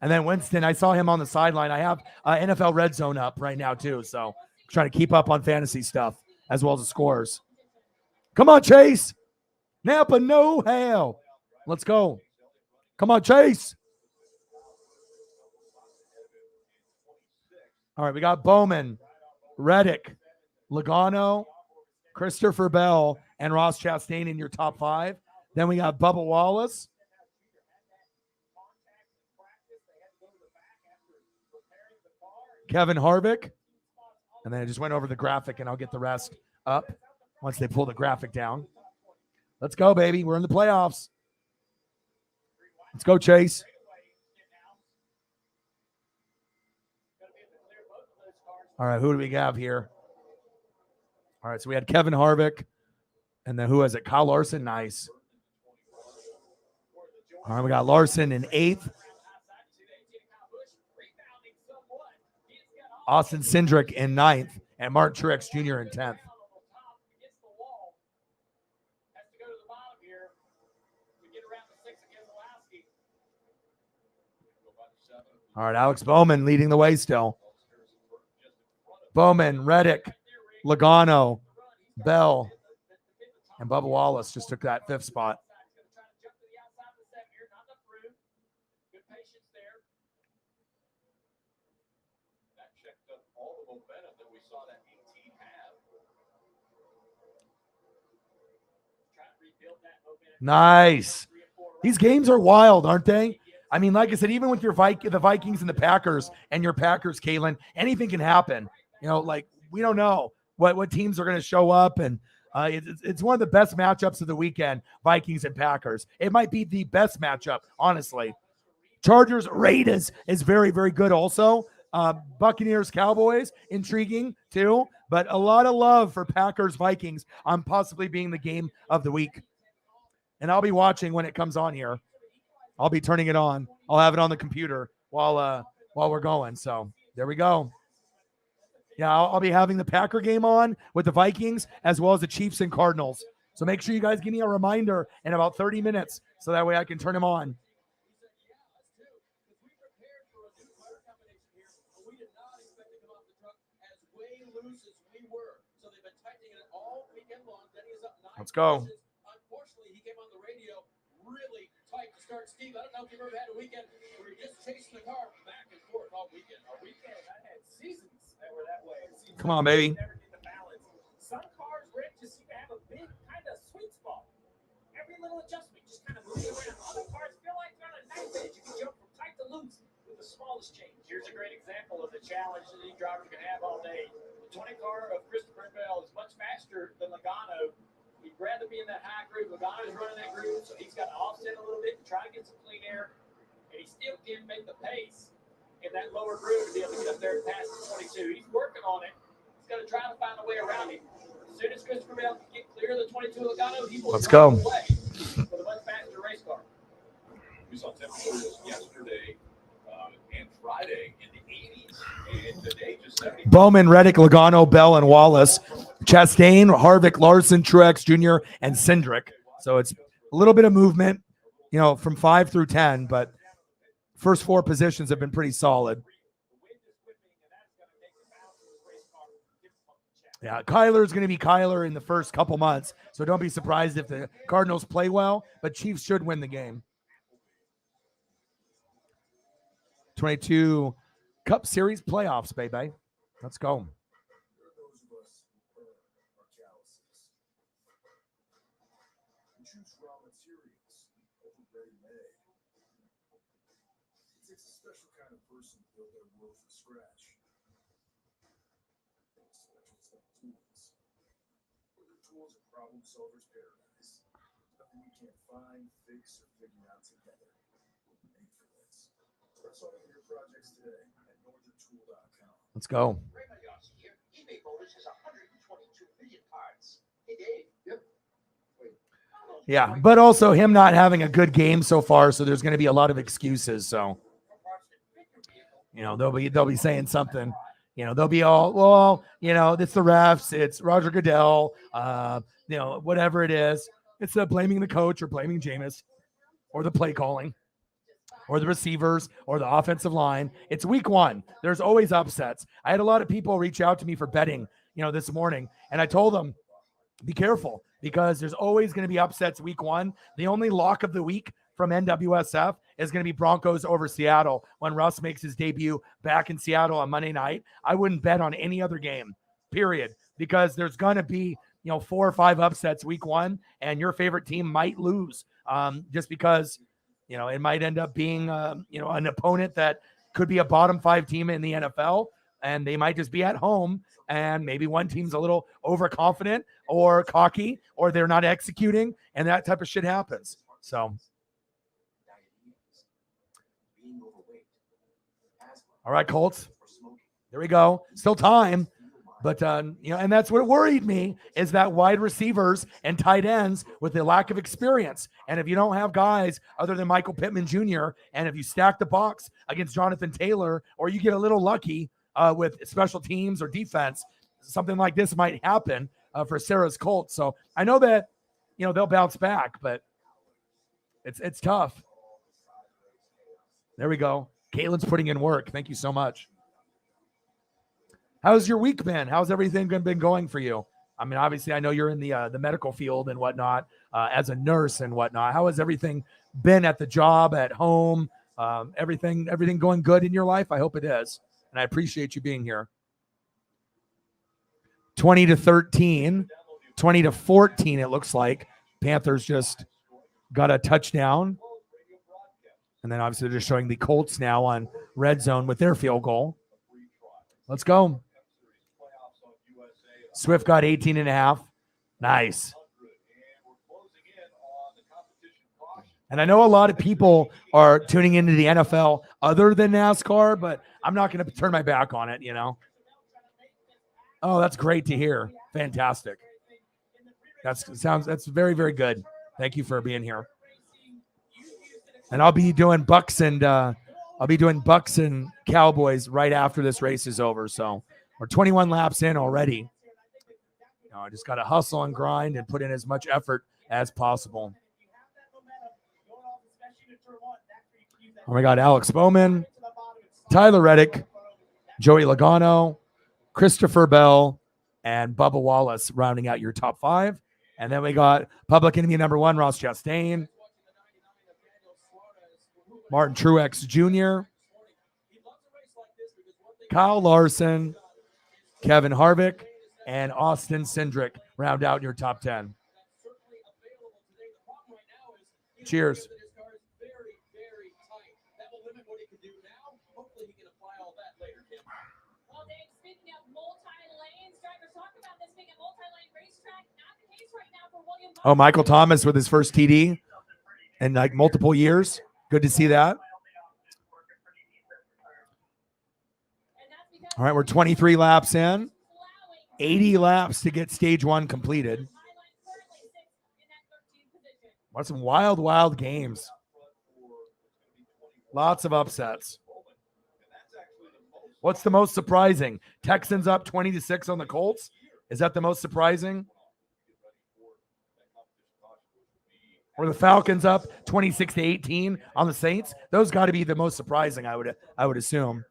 And then Winston, I saw him on the sideline. I have NFL Red Zone up right now, too. So I'm trying to keep up on fantasy stuff as well as the scores. Come on, Chase. Napa, no hell. Let's go. Come on, Chase. All right, we got Bowman, Reddick, Logano, Christopher Bell, and Ross Chastain in your top 5. Then we got Bubba Wallace. Kevin Harvick. And then I just went over the graphic, and I'll get the rest up once they pull the graphic down. Let's go, baby. We're in the playoffs. Let's go, Chase. All right, who do we have here? All right, so we had Kevin Harvick, and then who has it? Kyle Larson. Nice. All right, we got Larson in 8th. Austin Cindric in 9th, and Martin Truex Jr. in 10th. All right, Alex Bowman leading the way still. Bowman, Reddick, Logano, Bell, and Bubba Wallace just took that 5th spot. Nice. These games are wild, aren't they? I mean, like I said, even with your the Vikings and the Packers and your Packers, Caitlin, anything can happen. You know, like we don't know what teams are going to show up, and it's one of the best matchups of the weekend, Vikings and Packers. It might be the best matchup, honestly. Chargers, Raiders is very, very good also. Buccaneers, Cowboys, intriguing too, but a lot of love for Packers, Vikings on possibly being the game of the week. And I'll be watching when it comes on here. I'll be turning it on. I'll have it on the computer while we're going. So there we go. Yeah, I'll be having the Packer game on with the Vikings as well as the Chiefs and Cardinals. So make sure you guys give me a reminder in about 30 minutes so that way I can turn them on. Let's go. Steve, I don't know if you've ever had a weekend where you're just chasing the car back and forth all weekend. All weekend, I had seasons that were that way. Come on, baby. Never get the balance. Some cars, Rick, just seem to have a big kind of sweet spot. Every little adjustment just kind of moves around. Other cars feel like they're on a knife edge. You can jump from tight to loose with the smallest change. Here's a great example of the challenge that any driver can have all day. The 20 car of Christopher Bell is much faster than Logano. He'd rather be in that high groove. Logano's running that groove, so he's got to offset a little bit and try to get some clean air. And he still can't make the pace in that lower groove to be able to get up there and pass the 22. He's working on it. He's got to try to find a way around him. As soon as Christopher Bell can get clear of the 22 Logano, he will go. Away with a much faster race car. We saw temperatures yesterday and Friday in the 80s, and today just 70. Bowman, Reddick, Logano, Bell, and Wallace. Chastain, Harvick, Larson, Truex Jr., and Cindric. So it's A little bit of movement, from 5 through 10, but first 4 positions have been pretty solid. Yeah, Kyler's going to be Kyler in the first couple months, so don't be surprised if the Cardinals play well, but Chiefs should win the game. 22 Cup Series playoffs, baby. Let's go. It's a special kind of person to build their world from scratch. Special set of tools. The tools are problem solvers' paradise. Nothing we can't find, fix, or figure out together. Made for this. Start solving your projects today at northerntool.com. Let's go. eBay Motors has 122 million parts. Hey, Dave. Yep. Yeah, but also him not having a good game so far, so there's going to be a lot of excuses. So, they'll be saying something. They'll be all, well, it's the refs, it's Roger Goodell, whatever it is. It's blaming the coach or blaming Jameis or the play calling or the receivers or the offensive line. It's week 1. There's always upsets. I had a lot of people reach out to me for betting, this morning, and I told them, be careful, because there's always going to be upsets week 1. The only lock of the week from NWSF is going to be Broncos over Seattle when Russ makes his debut back in Seattle on Monday night. I wouldn't bet on any other game, period, because there's going to be, 4 or 5 upsets week 1, and your favorite team might lose just because, it might end up being, an opponent that could be a bottom 5 team in the NFL, and they might just be at home, and maybe one team's a little overconfident or cocky, or they're not executing, and that type of shit happens. So, all right, Colts. There we go. Still time. But, and that's what worried me, is that wide receivers and tight ends with the lack of experience. And if you don't have guys other than Michael Pittman Jr., and if you stack the box against Jonathan Taylor, or you get a little lucky with special teams or defense, something like this might happen for Sarah's Colts. So I know that, they'll bounce back, but it's tough. There we go. Caitlin's putting in work. Thank you so much. How's your week been? How's everything been going for you? I mean, obviously, I know you're in the medical field and whatnot, as a nurse and whatnot. How has everything been at the job, at home? Everything going good in your life? I hope it is. And I appreciate you being here. 20-13, 20-14, it looks like. Panthers just got a touchdown. And then obviously they're just showing the Colts now on red zone with their field goal. Let's go. Swift got 18.5. Nice. And I know a lot of people are tuning into the NFL other than NASCAR, but I'm not going to turn my back on it, Oh, that's great to hear. Fantastic. That's very, very good. Thank you for being here. And I'll be doing Bucks and Cowboys right after this race is over. So we're 21 laps in already. I just got to hustle and grind and put in as much effort as possible. Oh my God, Alex Bowman, Tyler Reddick, Joey Logano, Christopher Bell, and Bubba Wallace rounding out your top 5. And then we got Public Enemy number 1, Ross Chastain, Martin Truex Jr., Kyle Larson, Kevin Harvick, and Austin Cindric round out your top 10. Cheers. Oh, Michael Thomas with his first TD in like multiple years. Good to see that. All right, we're 23 laps in. 80 laps to get stage 1 completed. What some wild, wild games. Lots of upsets. What's the most surprising? Texans up 20-6 on the Colts. Is that the most surprising? Or the Falcons up 26-18 on the Saints. Those got to be the most surprising, I would assume.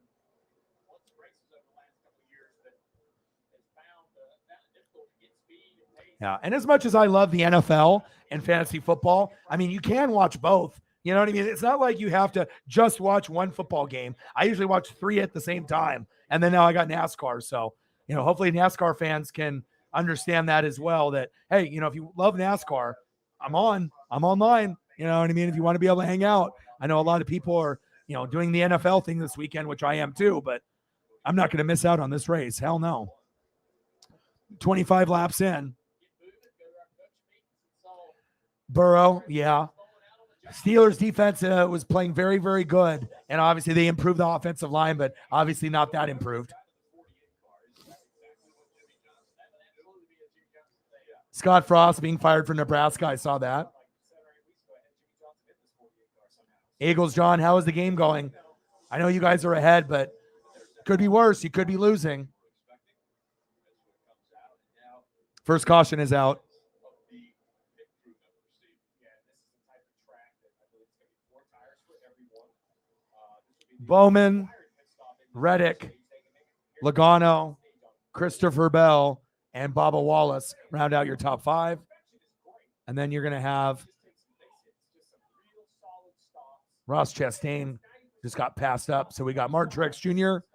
Yeah, and as much as I love the NFL and fantasy football, I mean, you can watch both. You know what I mean? It's not like you have to just watch one football game. I usually watch 3 at the same time. And then now I got NASCAR. So, hopefully NASCAR fans can understand that as well, that, hey, if you love NASCAR, I'm online. You know what I mean? If you want to be able to hang out, I know a lot of people are, doing the NFL thing this weekend, which I am too, but I'm not going to miss out on this race. Hell no. 25 laps in. Burrow, yeah. Steelers defense was playing very, very good. And obviously they improved the offensive line, but obviously not that improved. Scott Frost being fired for Nebraska. I saw that. Eagles, John, how is the game going? I know you guys are ahead, but could be worse. You could be losing. First caution is out. Bowman, Reddick, Logano, Christopher Bell, and Bubba Wallace round out your top 5. And then you're going to have Ross Chastain just got passed up. So we got Martin Truex Jr.,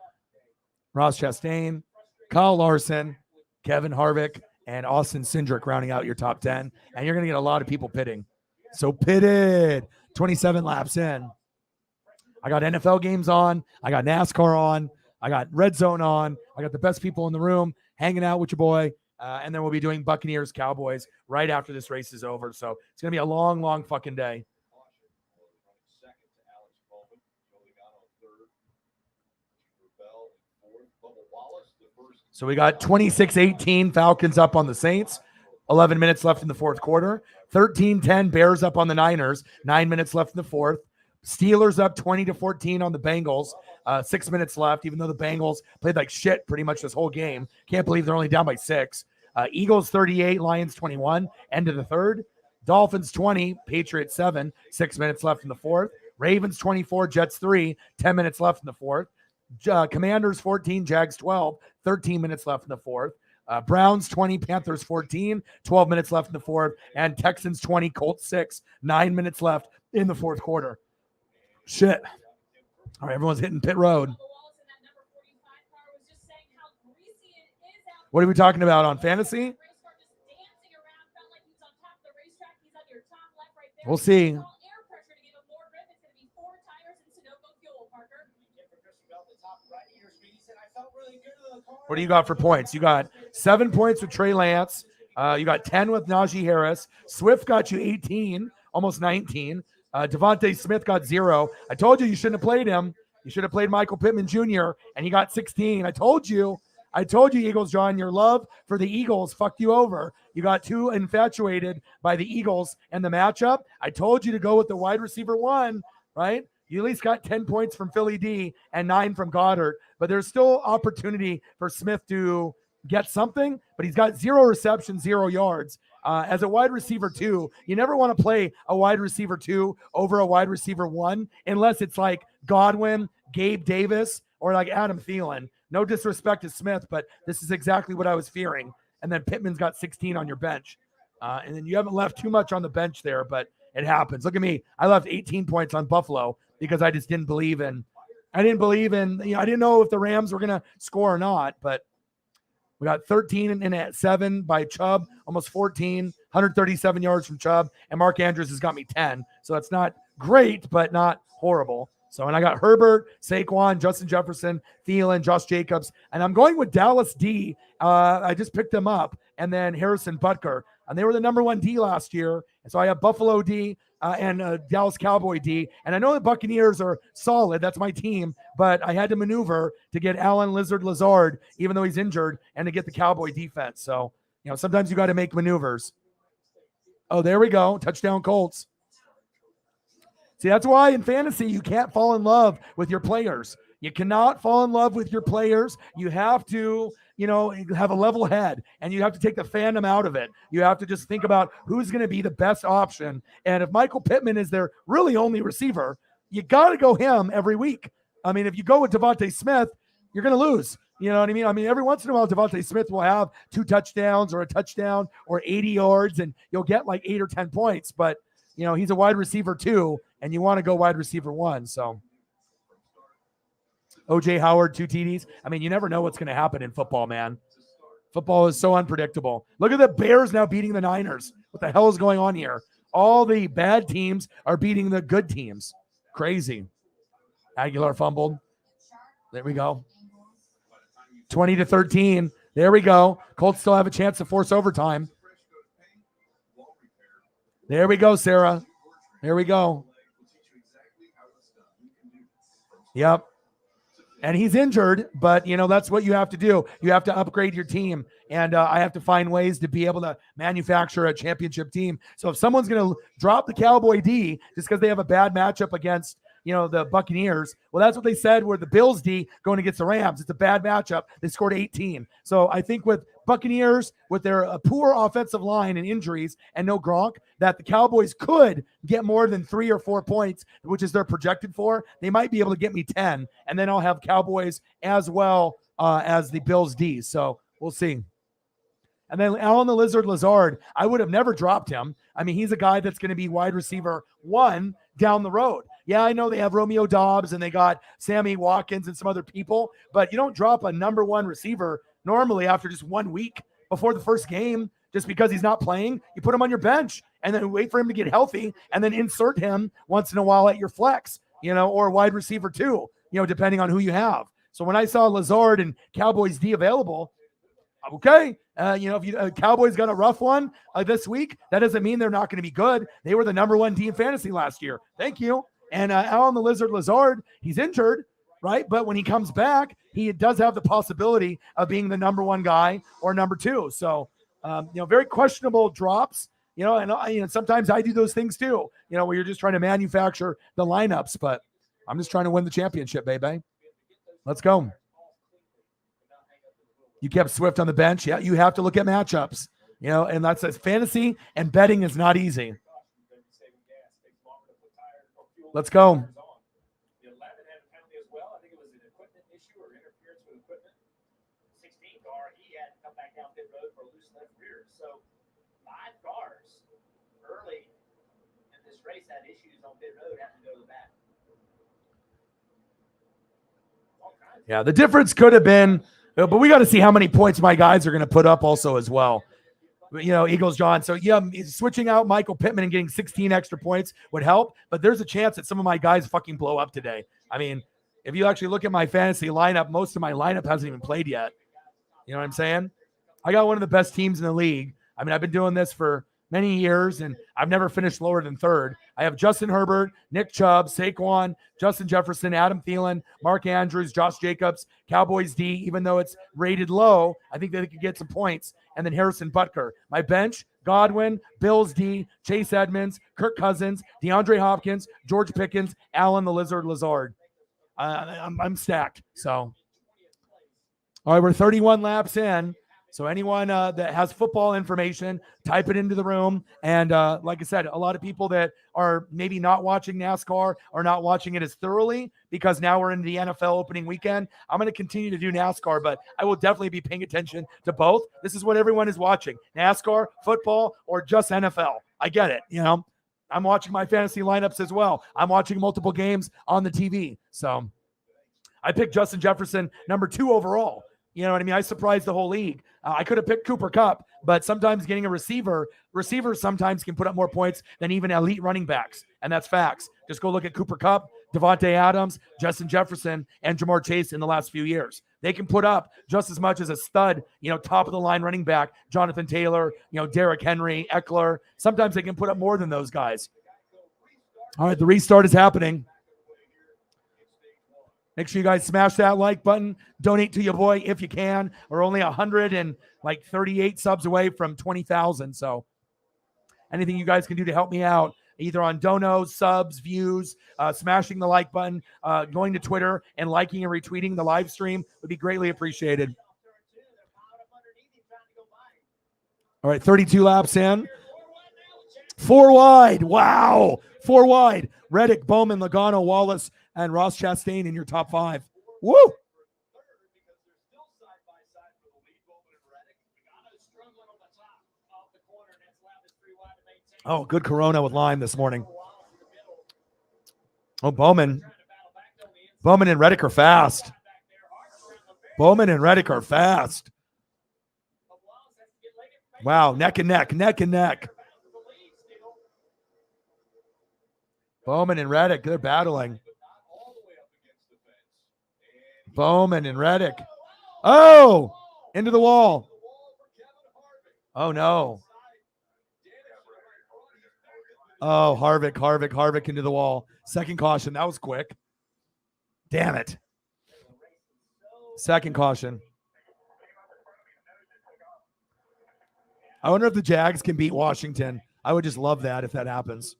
Ross Chastain, Kyle Larson, Kevin Harvick, and Austin Cindric rounding out your top 10. And you're going to get a lot of people pitting. So pitted, 27 laps in. I got NFL games on. I got NASCAR on. I got Red Zone on. I got the best people in the room hanging out with your boy. And then we'll be doing Buccaneers Cowboys right after this race is over. So it's going to be a long, long fucking day. So we got 26-18 Falcons up on the Saints. 11 minutes left in the fourth quarter. 13-10 Bears up on the Niners. 9 minutes left in the fourth. Steelers up 20-14 on the Bengals. 6 minutes left, even though the Bengals played like shit pretty much this whole game. Can't believe they're only down by 6. Eagles 38, Lions 21, end of the third. Dolphins 20, Patriots 7, 6 minutes left in the fourth. Ravens 24, Jets 3, 10 minutes left in the fourth. Commanders 14, Jags 12, 13 minutes left in the fourth. Browns 20, Panthers 14, 12 minutes left in the fourth. And Texans 20, Colts 6, 9 minutes left in the fourth quarter. Shit. All right, everyone's hitting pit road. What are we talking about on fantasy? We'll see. What do you got for points? You got 7 points with Trey Lance. You got 10 with Najee Harris. Swift got you 18, almost 19. Devontae Smith got 0. I told you shouldn't have played him. You should have played Michael Pittman Jr., and he got 16. I told you, Eagles, John, your love for the Eagles fucked you over. You got too infatuated by the Eagles and the matchup. I told you to go with the wide receiver 1, right? You at least got 10 points from Philly D and 9 from Goddard, but there's still opportunity for Smith to get something, but he's got 0 receptions, 0 yards. As a wide receiver 2, you never want to play a wide receiver 2 over a wide receiver 1 unless it's like Godwin, Gabe Davis, or like Adam Thielen. No disrespect to Smith, but this is exactly what I was fearing. And then Pittman's got 16 on your bench. And then you haven't left too much on the bench there, but it happens. Look at me. I left 18 points on Buffalo because I just didn't believe in, I didn't know if the Rams were going to score or not, but we got 13 and at 7 by Chubb, almost 14, 137 yards from Chubb, and Mark Andrews has got me 10. So that's not great, but not horrible. So, and I got Herbert, Saquon, Justin Jefferson, Thielen, Josh Jacobs, and I'm going with Dallas D. I just picked them up, and then Harrison Butker, and they were the number 1 D last year. And so I have Buffalo D and Dallas Cowboy D, and I know the Buccaneers are solid. That's my team, but I had to maneuver to get Allen Lazard, even though he's injured, and to get the Cowboy defense. So, sometimes you got to make maneuvers. Oh, there we go. Touchdown Colts. See, that's why in fantasy, you can't fall in love with your players. You cannot fall in love with your players. You have to have a level head, and you have to take the fandom out of it. You have to just think about who's going to be the best option. And if Michael Pittman is their really only receiver, you got to go him every week. I mean, if you go with Devontae Smith, you're going to lose. You know what I mean? I mean, every once in a while, Devontae Smith will have 2 touchdowns or a touchdown or 80 yards, and you'll get like 8 or 10 points. But, he's a wide receiver 2, and you want to go wide receiver 1. So O.J. Howard, 2 TDs. I mean, you never know what's going to happen in football, man. Football is so unpredictable. Look at the Bears now beating the Niners. What the hell is going on here? All the bad teams are beating the good teams. Crazy. Aguilar fumbled. There we go. 20-13. There we go. Colts still have a chance to force overtime. There we go, Sarah. There we go. Yep. And he's injured, but, that's what you have to do. You have to upgrade your team. And I have to find ways to be able to manufacture a championship team. So if someone's going to drop the Cowboy D just because they have a bad matchup against, the Buccaneers, well, that's what they said were the Bills D going against the Rams. It's a bad matchup. They scored 18. So I think with Buccaneers, with their poor offensive line and injuries and no Gronk, that the Cowboys could get more than 3 or 4 points, which is they're projected for. They might be able to get me 10, and then I'll have Cowboys as well as the Bills D. So we'll see. And then Alan the Lizard Lazard, I would have never dropped him. I mean, he's a guy that's going to be wide receiver 1 down the road. Yeah, I know they have Romeo Doubs and they got Sammy Watkins and some other people, but you don't drop a number 1 receiver normally after just 1 week before the first game just because he's not playing. You put him on your bench and then wait for him to get healthy and then insert him once in a while at your flex, or wide receiver 2, depending on who you have. So when I saw Lazard and Cowboys D available, okay, if Cowboys got a rough one this week, that doesn't mean they're not going to be good. They were the number 1 team in fantasy last year. Thank you. And Alan the Lizard Lazard, he's injured, right? But when he comes back, he does have the possibility of being the number 1 guy or number 2. So, very questionable drops, and sometimes I do those things too, where you're just trying to manufacture the lineups, but I'm just trying to win the championship, baby. Let's go. You kept Swift on the bench. Yeah, you have to look at matchups, and that's fantasy and betting is not easy. Let's go. The 11 had a penalty as well. I think it was an equipment issue or interference with equipment. 16 car, he had to come back down pit road for a loose left rear. So 5 cars early in this race had issues on pit road, having to go to the back. Yeah, the difference could have been, but we got to see how many points my guys are going to put up also as well. Eagles, John. So, yeah, switching out Michael Pittman and getting 16 extra points would help, but there's a chance that some of my guys fucking blow up today. I mean, if you actually look at my fantasy lineup, most of my lineup hasn't even played yet. You know what I'm saying? I got one of the best teams in the league. I mean, I've been doing this for many years, and I've never finished lower than 3rd. I have Justin Herbert, Nick Chubb, Saquon, Justin Jefferson, Adam Thielen, Mark Andrews, Josh Jacobs, Cowboys D, even though it's rated low, I think they could get some points, and then Harrison Butker. My bench, Godwin, Bills D, Chase Edmonds, Kirk Cousins, DeAndre Hopkins, George Pickens, Alan the Lizard Lazard. I'm stacked. So, all right, we're 31 laps in. So anyone that has football information, type it into the room. And like I said, a lot of people that are maybe not watching NASCAR are not watching it as thoroughly because now we're in the NFL opening weekend. I'm going to continue to do NASCAR, but I will definitely be paying attention to both. This is what everyone is watching, NASCAR, football, or just NFL. I get it. I'm watching my fantasy lineups as well. I'm watching multiple games on the TV. So I picked Justin Jefferson number 2 overall. You know what I mean? I surprised the whole league. I could have picked Cooper Kupp, but sometimes getting a receivers sometimes can put up more points than even elite running backs. And that's facts. Just go look at Cooper Kupp, Devontae Adams, Justin Jefferson, and Jamar Chase in the last few years. They can put up just as much as a stud, top of the line running back, Jonathan Taylor, Derrick Henry, Eckler. Sometimes they can put up more than those guys. All right, the restart is happening. Make sure you guys smash that like button. Donate to your boy if you can. We're only 138 subs away from 20,000. So anything you guys can do to help me out, either on donos, subs, views, smashing the like button, going to Twitter and liking and retweeting the live stream would be greatly appreciated. All right, 32 laps in. 4 wide. Wow. 4 wide. Reddick, Bowman, Logano, Wallace, and Ross Chastain in your top 5. Woo! Oh, good Corona with lime this morning. Oh, Bowman. Bowman and Reddick are fast. Bowman and Reddick are fast. Wow, neck and neck, neck and neck. Bowman and Reddick, they're battling. Bowman and Reddick. Oh, into the wall. Oh, no. Oh, Harvick into the wall. Second caution. That was quick. Damn it. Second caution. I wonder if the Jags can beat Washington. I would just love that if that happens.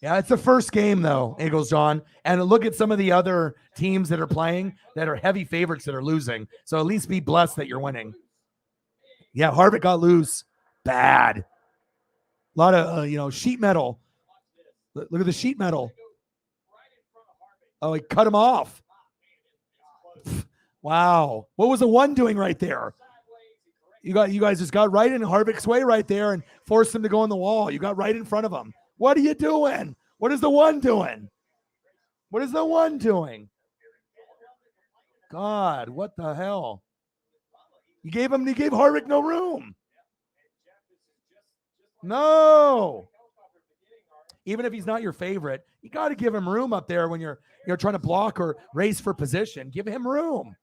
Yeah, it's the first game, though, Eagles, John. And look at some of the other teams that are playing that are heavy favorites that are losing. So at least be blessed that you're winning. Yeah, Harvick got loose. Bad. A lot of, sheet metal. Look at the sheet metal. Oh, he cut him off. Wow. What was the one doing right there? You guys just got right in Harvick's way right there and forced him to go on the wall. You got right in front of him. What are you doing? What is the one doing? What is the one doing? God, what the hell? You gave Harvick no room. No. Even if he's not your favorite, you got to give him room up there when you're trying to block or race for position. Give him room.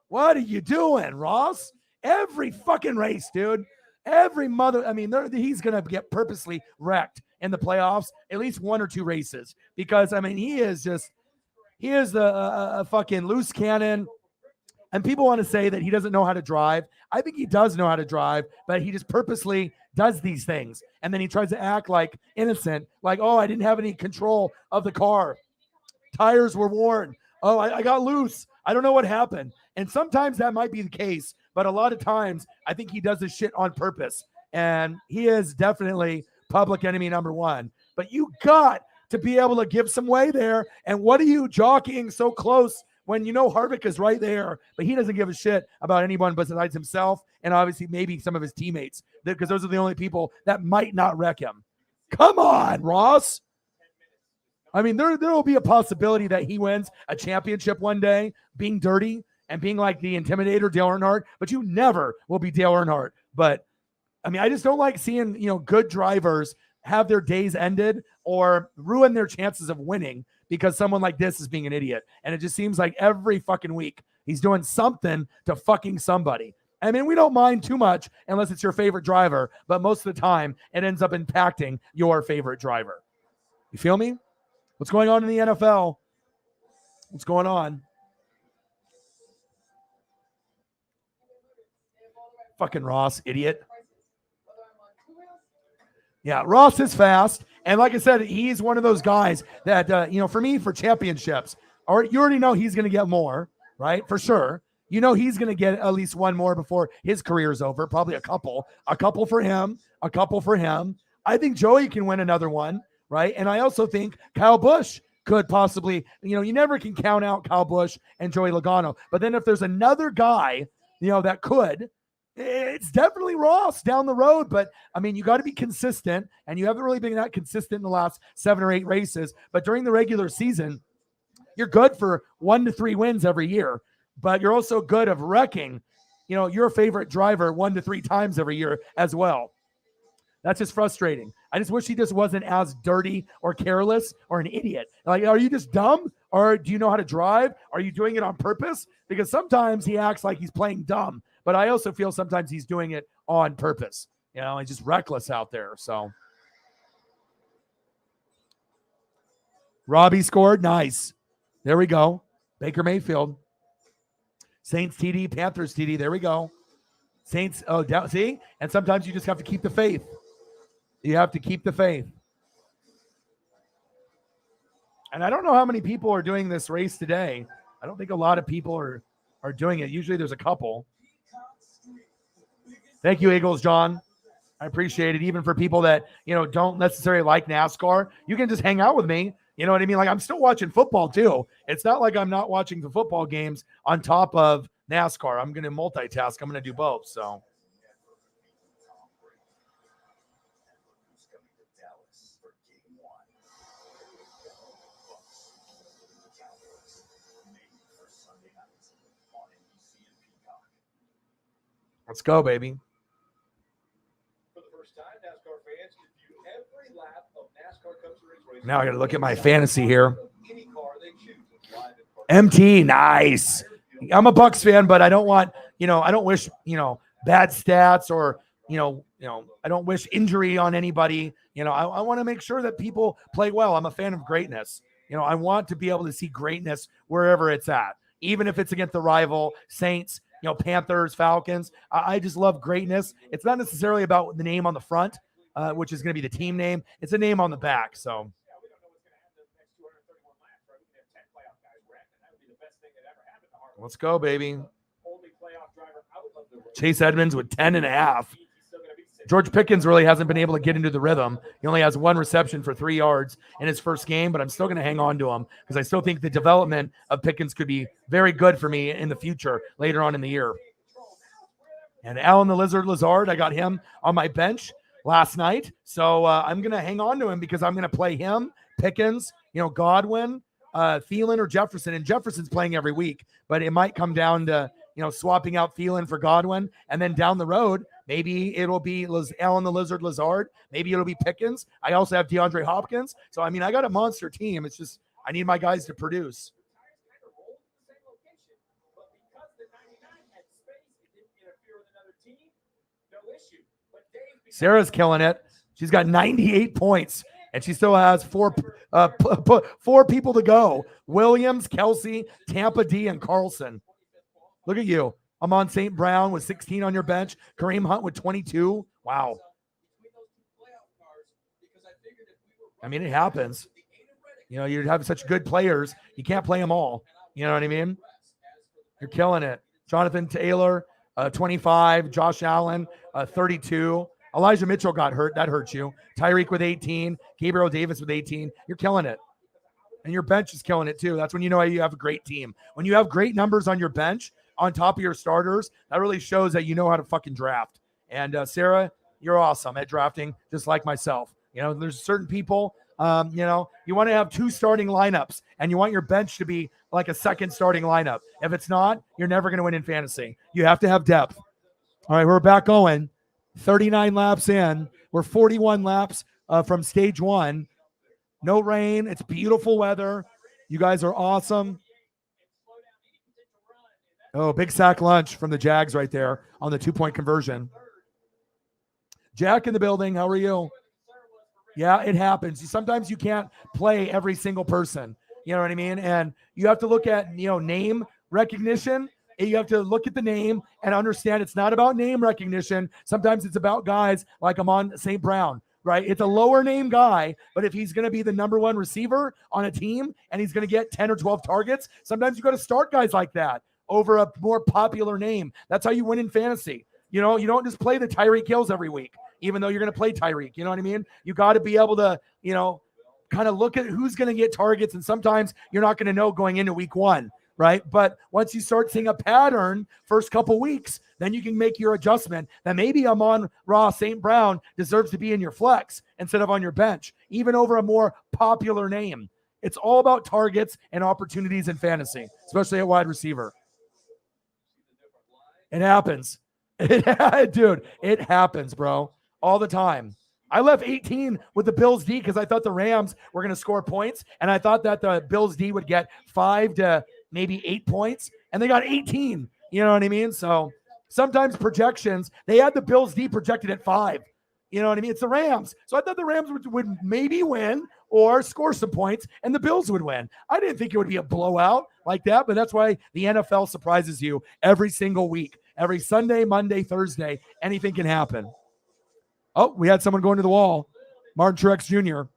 What are you doing, Ross? Every fucking race, dude. He's going to get purposely wrecked in the playoffs, at least 1 or 2 races, because, he is a fucking loose cannon. And people want to say that he doesn't know how to drive. I think he does know how to drive, but he just purposely does these things. And then he tries to act like innocent, like, oh, I didn't have any control of the car. Tires were worn. Oh, I got loose. I don't know what happened. And sometimes that might be the case, but a lot of times I think he does this shit on purpose. And he is definitely public enemy number 1. But you got to be able to give some way there. And what are you jockeying so close when you know Harvick is right there, but he doesn't give a shit about anyone besides himself and obviously maybe some of his teammates, because those are the only people that might not wreck him. Come on, Ross. There will be a possibility that he wins a championship one day, being dirty and being like the intimidator Dale Earnhardt, but you never will be Dale Earnhardt. But, I just don't like seeing, good drivers have their days ended or ruin their chances of winning because someone like this is being an idiot. And it just seems like every fucking week he's doing something to fucking somebody. We don't mind too much unless it's your favorite driver, but most of the time it ends up impacting your favorite driver. You feel me? What's going on in the NFL? What's going on? Fucking Ross, idiot. Yeah, Ross is fast. And like I said, he's one of those guys that, for me, for championships, you already know he's going to get more, right? For sure. He's going to get at least one more before his career is over, probably a couple for him. I think Joey can win another one, right? And I also think Kyle Busch could possibly, you never can count out Kyle Busch and Joey Logano. But then if there's another guy, that could, it's definitely Ross down the road. But you got to be consistent, and you haven't really been that consistent in the last 7 or 8 races. But during the regular season, you're good for 1 to 3 wins every year, but you're also good of wrecking, your favorite driver 1 to 3 times every year as well. That's just frustrating. I just wish he just wasn't as dirty or careless or an idiot. Like, are you just dumb, or do you know how to drive? Are you doing it on purpose? Because sometimes he acts like he's playing dumb, but I also feel sometimes he's doing it on purpose. He's just reckless out there. So Robbie scored. Nice. There we go. Baker Mayfield. Saints TD, Panthers TD. There we go. Saints. Oh, see? And sometimes you just have to keep the faith. You have to keep the faith. And I don't know how many people are doing this race today. I don't think a lot of people are doing it. Usually there's a couple. Thank you, Eagles John. I appreciate it. Even for people that, don't necessarily like NASCAR, you can just hang out with me. You know what I mean? Like, I'm still watching football too. It's not like I'm not watching the football games on top of NASCAR. I'm going to multitask. I'm going to do both. So. Let's go, baby. For the first time, NASCAR fans can view every lap of NASCAR Cup Series race. Now I got to look at my fantasy here. Any car they choose is live in person. MT, nice. I'm a Bucks fan, but I don't want, I don't wish, bad stats or, I don't wish injury on anybody. I want to make sure that people play well. I'm a fan of greatness. I want to be able to see greatness wherever it's at, even if it's against the rival Saints, Panthers, Falcons. I just love greatness. It's not necessarily about the name on the front, which is going to be the team name. It's a name on the back. So. Let's go, baby. Chase Edmonds with 10.5. George Pickens really hasn't been able to get into the rhythm. He only has 1 reception for 3 yards in his first game, but I'm still going to hang on to him because I still think the development of Pickens could be very good for me in the future later on in the year. And Alan the Lizard Lazard, I got him on my bench last night. So I'm going to hang on to him because I'm going to play him, Pickens, Godwin, Thielen or Jefferson. And Jefferson's playing every week, but it might come down to, swapping out Thielen for Godwin. And then down the road, maybe it'll be Alan the Lizard Lazard. Maybe it'll be Pickens. I also have DeAndre Hopkins. So, I got a monster team. It's just I need my guys to produce. Sarah's killing it. She's got 98 points, and she still has four people to go. Williams, Kelsey, Tampa D, and Carlson. Look at you. I'm on St. Brown with 16 on your bench. Kareem Hunt with 22. Wow. It happens. You have such good players. You can't play them all. You know what I mean? You're killing it. Jonathan Taylor, 25. Josh Allen, 32. Elijah Mitchell got hurt. That hurts you. Tyreek with 18. Gabriel Davis with 18. You're killing it. And your bench is killing it too. That's when you know you have a great team. When you have great numbers on your bench, on top of your starters, that really shows that you know how to fucking draft. And Sarah, you're awesome at drafting, just like myself. There's certain people, you want to have 2 starting lineups, and you want your bench to be like a second starting lineup. If it's not, you're never going to win in fantasy. You have to have depth. All right, we're back going. 39 laps in. We're 41 laps from stage 1. No rain. It's beautiful weather. You guys are awesome. Oh, big sack lunch from the Jags right there on the 2-point conversion. Jack in the building. How are you? Yeah, it happens. Sometimes you can't play every single person. You know what I mean? And you have to look at, name recognition. You have to look at the name and understand it's not about name recognition. Sometimes it's about guys like Amon St. Brown, right? It's a lower name guy, but if he's going to be the number 1 receiver on a team and he's going to get 10 or 12 targets, sometimes you got to start guys like that over a more popular name. That's how you win in fantasy. You don't just play the Tyreek Hills every week, even though you're going to play Tyreek. You know what I mean? You got to be able to, kind of look at who's going to get targets. And sometimes you're not going to know going into week 1, right? But once you start seeing a pattern first couple weeks, then you can make your adjustment that maybe Amon-Ra St. Brown deserves to be in your flex instead of on your bench, even over a more popular name. It's all about targets and opportunities in fantasy, especially at wide receiver. It happens. Dude, it happens, bro. All the time. I left 18 with the Bills D because I thought the Rams were going to score points, and I thought that the Bills D would get 5 to maybe 8 points, and they got 18. You know what I mean? So sometimes projections, they had the Bills D projected at 5. You know what I mean? It's the Rams. So I thought the Rams would maybe win or score some points, and the Bills would win. I didn't think it would be a blowout like that, but that's why the NFL surprises you every single week. Every Sunday, Monday, Thursday, anything can happen. Oh, we had someone going to the wall. Martin Truex Jr.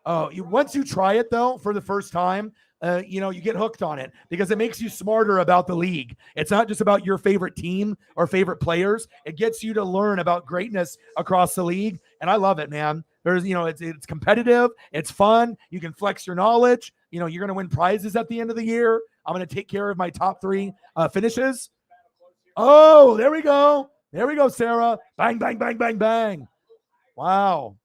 Oh, once you try it though for the first time, you get hooked on it because it makes you smarter about the league. It's not just about your favorite team or favorite players. It gets you to learn about greatness across the league, and I love it, man. There's, it's competitive, it's fun. You can flex your knowledge. You're going to win prizes at the end of the year. I'm going to take care of my top 3 finishes. Oh, there we go. There we go, Sarah. Bang, bang, bang, bang, bang. Wow.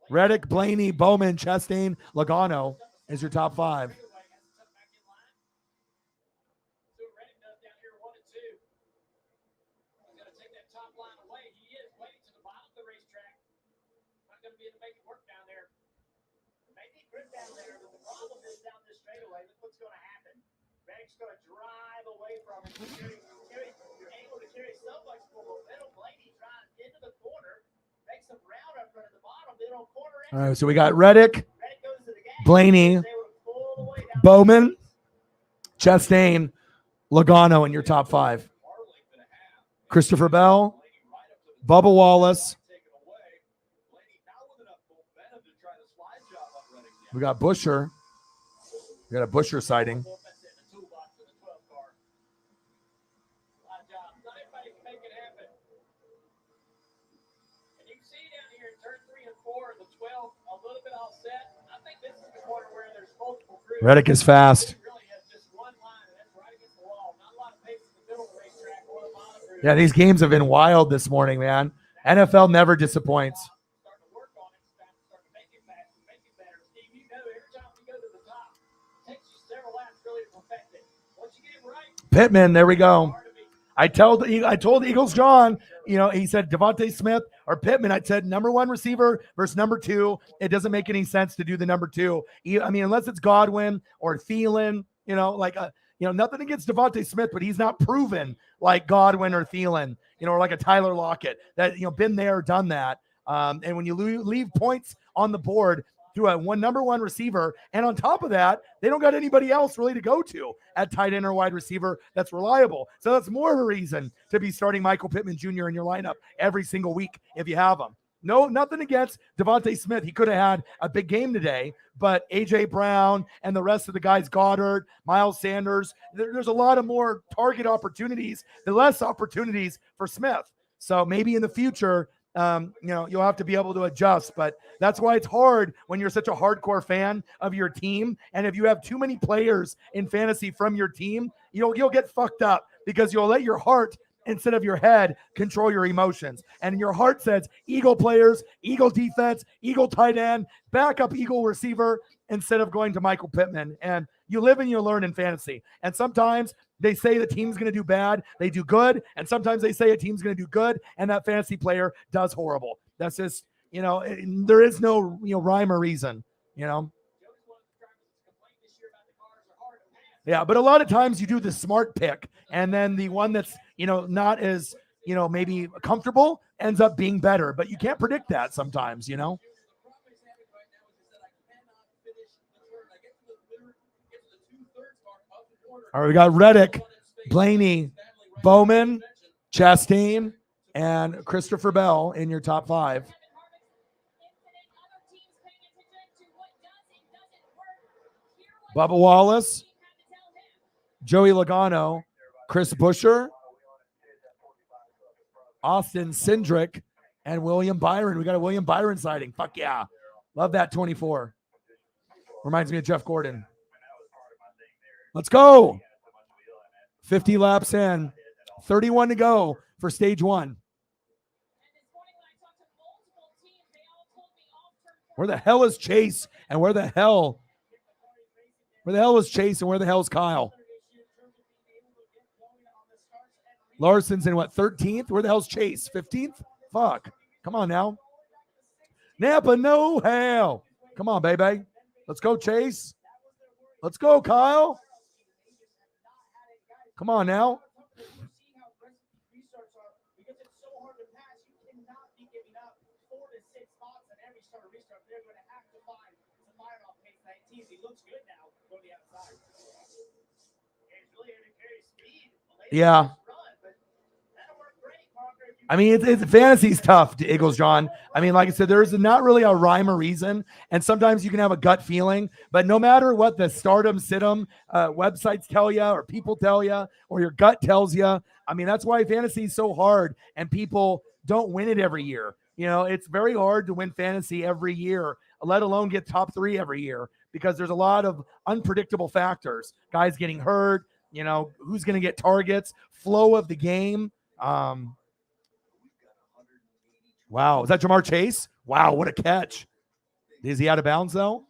Reddick, Blaney, Bowman, Chastain, Logano is your top 5. Down there, but the problem is down this straightaway. Look what's going to happen. Reddick's going to drive away from him. You're able to carry so much for the middle. Blaney drives into the corner, makes him round up front of the bottom. Middle corner. All right, so we got Reddick, Blaney, Bowman, Chastain, Logano in your top 5. Christopher Bell, Bubba Wallace. We got Busher. We got a Busher sighting. Reddick is fast. Yeah, these games have been wild this morning, man. NFL never disappoints. Pittman, there we go. I told Eagles John, he said Devontae Smith or Pittman. I said number 1 receiver versus number 2. It doesn't make any sense to do the number 2. I mean, unless it's Godwin or Thielen, nothing against Devontae Smith, but he's not proven like Godwin or Thielen, or like a Tyler Lockett that, been there, done that. And when you leave points on the board through a number 1 receiver, and on top of that, they don't got anybody else really to go to at tight end or wide receiver that's reliable. So that's more of a reason to be starting Michael Pittman Jr. in your lineup every single week if you have him. No, nothing against Devontae Smith. He could have had a big game today, but A.J. Brown and the rest of the guys, Goddard, Miles Sanders, there's a lot of more target opportunities, the less opportunities for Smith. So maybe in the future, you'll have to be able to adjust, but that's why it's hard when you're such a hardcore fan of your team. And if you have too many players in fantasy from your team, you'll get fucked up because you'll let your heart instead of your head control your emotions. And your heart says Eagle players, Eagle defense, Eagle tight end, backup Eagle receiver instead of going to Michael Pittman. And you live and you learn in fantasy. And sometimes they say the team's going to do bad, they do good. And sometimes they say a team's going to do good, and that fantasy player does horrible. That's just, there is no, rhyme or reason, Yeah, but a lot of times you do the smart pick, and then the one that's, not as, maybe comfortable ends up being better. But you can't predict that sometimes, All right, we got Reddick, Blaney, Bowman, Chastain, and Christopher Bell in your top 5. Bubba Wallace, Joey Logano, Chris Busher, Austin Cindric, and William Byron. We got a William Byron sighting. Fuck yeah. Love that 24. Reminds me of Jeff Gordon. Let's go. 50 laps in. 31 to go for stage 1. Where the hell is Chase? And where the hell is Chase and where the hell is Kyle? Larson's in what, 13th? Where the hell's Chase? 15th? Fuck. Come on now. Napa, no hell. Come on, baby. Let's go, Chase. Let's go, Kyle. Come on now. Yeah. I mean, it's fantasy's tough, Eagles, John. I mean, like I said, there's not really a rhyme or reason, and sometimes you can have a gut feeling. But no matter what the stardom, situm websites tell you, or people tell you, or your gut tells you, I mean, that's why fantasy is so hard, and people don't win it every year. You know, it's very hard to win fantasy every year, let alone get top 3 every year, because there's a lot of unpredictable factors. Guys getting hurt, you know, who's going to get targets, flow of the game. Wow, is that Jamar Chase? Wow, what a catch. Is he out of bounds, though?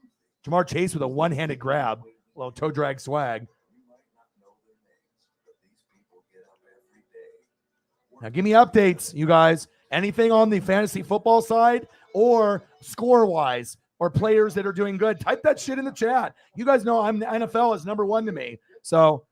Jamar Chase with a one-handed grab. A little toe drag swag. Now, give me updates, you guys. Anything on the fantasy football side or score-wise or players that are doing good, type that shit in the chat. You guys know NFL is number 1 to me. So,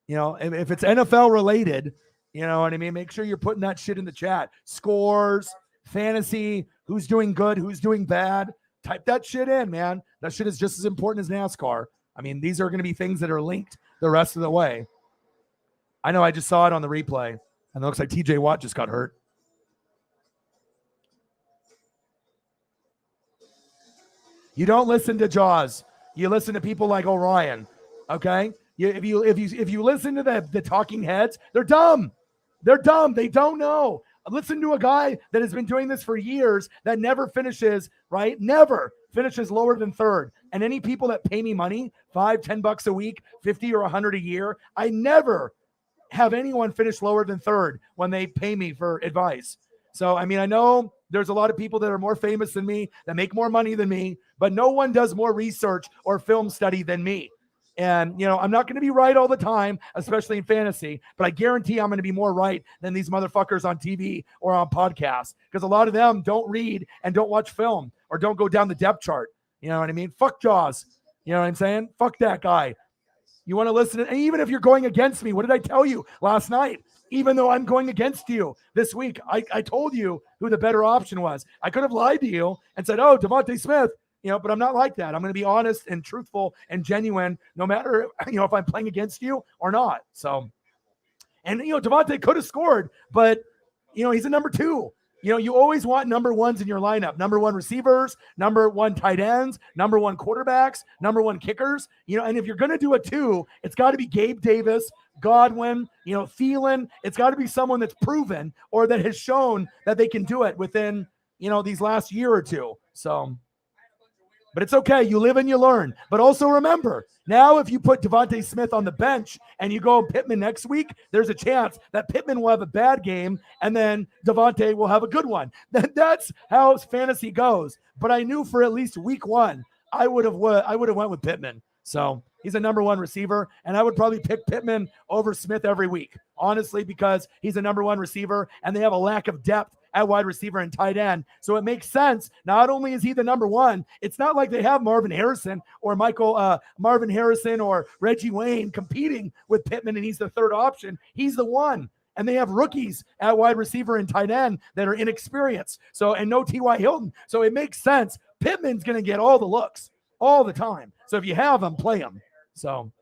you know, if it's NFL related, you know what I mean? Make sure you're putting that shit in the chat. Scores, fantasy, who's doing good, who's doing bad. Type that shit in, man. That shit is just as important as NASCAR. I mean, these are going to be things that are linked the rest of the way. I know I just saw it on the replay, and it looks like TJ Watt just got hurt. You don't listen to Jaws. You listen to people like Orion, okay? If you listen to the talking heads, they're dumb. They're dumb. They don't know. Listen to a guy that has been doing this for years that never finishes, right? Never finishes lower than 3rd. And any people that pay me money, $5-10 a week, 50 or 100 a year, I never have anyone finish lower than 3rd when they pay me for advice. So, I mean, I know there's a lot of people that are more famous than me, that make more money than me, but no one does more research or film study than me. And, you know, I'm not going to be right all the time, especially in fantasy, but I guarantee I'm going to be more right than these motherfuckers on TV or on podcasts, because a lot of them don't read and don't watch film or don't go down the depth chart. You know what I mean? Fuck Jaws. You know what I'm saying? Fuck that guy. You want to listen to, and even if you're going against me, what did I tell you last night? Even though I'm going against you this week, I told you who the better option was. I could have lied to you and said, oh, Devontae Smith. You know, but I'm not like that. I'm going to be honest and truthful and genuine, no matter, you know, if I'm playing against you or not. So, and, you know, Devontae could have scored, but, you know, he's a number 2. You know, you always want number 1s in your lineup. Number 1 receivers, number 1 tight ends, number 1 quarterbacks, number 1 kickers. You know, and if you're going to do a 2, it's got to be Gabe Davis, Godwin, you know, Thielen. It's got to be someone that's proven or that has shown that they can do it within, you know, these last year or two. So, but it's okay. You live and you learn. But also remember, now if you put Devontae Smith on the bench and you go Pittman next week, there's a chance that Pittman will have a bad game and then Devontae will have a good one. That's how fantasy goes. But I knew for at least week 1, I would have went with Pittman. So he's a number 1 receiver, and I would probably pick Pittman over Smith every week, honestly, because he's a number 1 receiver and they have a lack of depth at wide receiver and tight end. So it makes sense. Not only is he the number 1, it's not like they have Marvin Harrison or Marvin Harrison or Reggie Wayne competing with Pittman and he's the 3rd option. He's the 1. And they have rookies at wide receiver and tight end that are inexperienced. So, and no T.Y. Hilton. So it makes sense. Pittman's going to get all the looks all the time. So if you have him, play him. So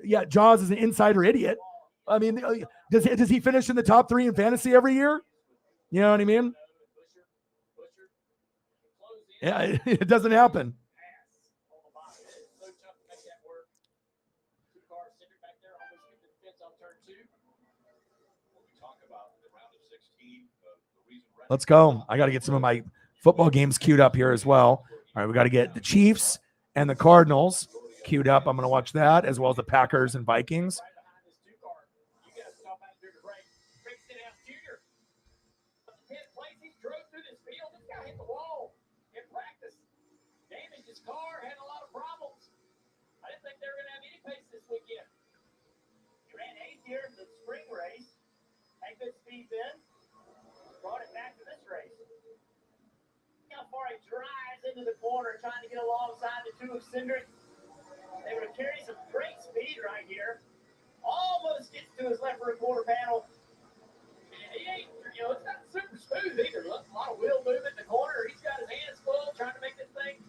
yeah, Jaws is an insider idiot. I mean, does he finish in the top 3 in fantasy every year? You know what I mean? Yeah, it doesn't happen. Let's go. I got to get some of my football games queued up here as well. All right, we got to get the Chiefs and the Cardinals queued up. I'm going to watch that, as well as the Packers and Vikings. Car had a lot of problems. I didn't think they were going to have any pace this weekend. He ran 8th here in the spring race. Had good speed then. Brought it back to this race. How far he drives into the corner, trying to get alongside the 2 of Cindric. They were to carry some great speed right here. Almost gets to his left rear quarter panel. And he ain't, you know, it's not super smooth either. Look, a lot of wheel movement in the corner. He's got his hands full trying to make this thing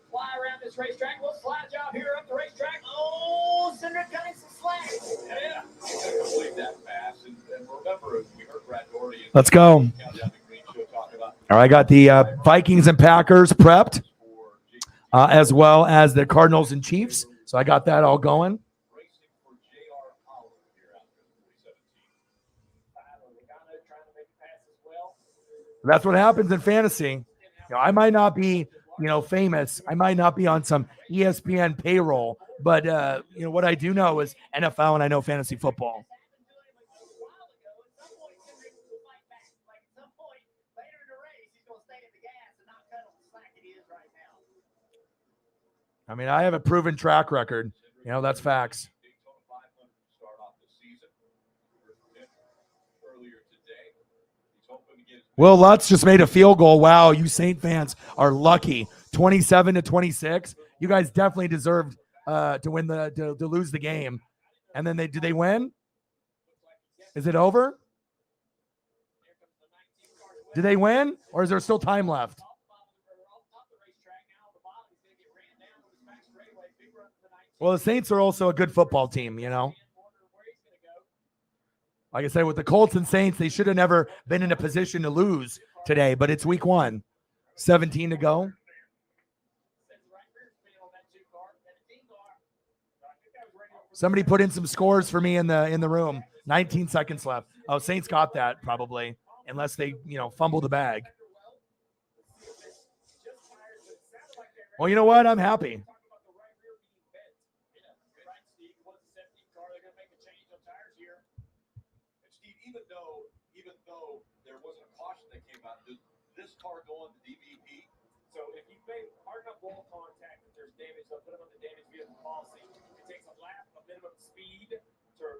fly around this racetrack. Little slide job here up the racetrack. Oh, Cindric cutting some slack. Yeah. You couldn't believe that fast. And remember, we heard Brad Dourif Let's go. All right, I got the Vikings and Packers prepped, as well as the Cardinals and Chiefs. So I got that all going. That's what happens in fantasy. I might not be, famous. I might not be on some ESPN payroll, but what I do know is NFL and I know fantasy football. I mean, I have a proven track record. That's facts. Will Lutz just made a field goal. Wow, you Saint fans are lucky. 27-26. You guys definitely deserved to win to lose the game. And then did they win? Is it over? Did they win, or is there still time left? Well, the Saints are also a good football team, Like I said, with the Colts and Saints, they should have never been in a position to lose today, but it's week 1. 17 to go. Somebody put in some scores for me in the room. 19 seconds left. Oh, Saints got that probably, unless they, fumble the bag. Well, you know what? I'm happy. Even though there wasn't a caution that came out, does this car go on the DVP? So if you make hard enough wall contact, if there's damage, they'll put them on the damage vehicle policy. It takes a lap, a minimum speed to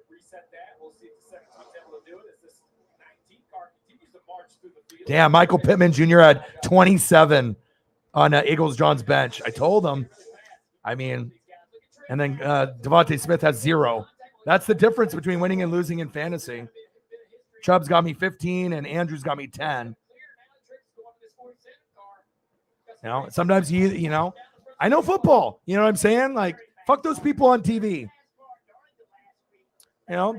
reset that. We'll see if the second team's able to do it. As this 19 car continues to march through the field. Damn, Michael Pittman Jr. had 27 on Eagles John's bench. I told him. I mean, and then Devontae Smith has 0. That's the difference between winning and losing in fantasy. Chubb's got me 15 and Andrew's got me 10. Sometimes I know football. You know what I'm saying? Like, fuck those people on TV.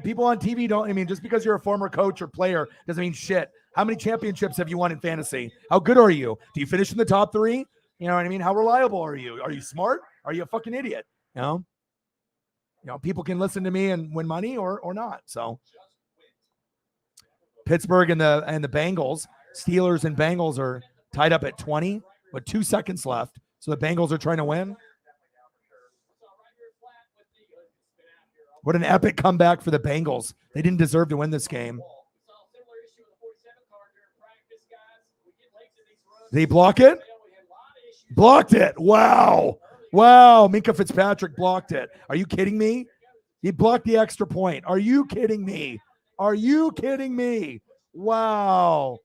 People on TV don't, just because you're a former coach or player doesn't mean shit. How many championships have you won in fantasy? How good are you? Do you finish in the top 3? You know what I mean? How reliable are you? Are you smart? Are you a fucking idiot? People can listen to me and win money or not. So Pittsburgh and the Bengals, Steelers and Bengals are tied up at 20 with 2 seconds left. So the Bengals are trying to win. What an epic comeback for the Bengals. They didn't deserve to win this game. Did he block it? Blocked it. Wow. Minkah Fitzpatrick blocked it. Are you kidding me? He blocked the extra point. Are you kidding me? Wow.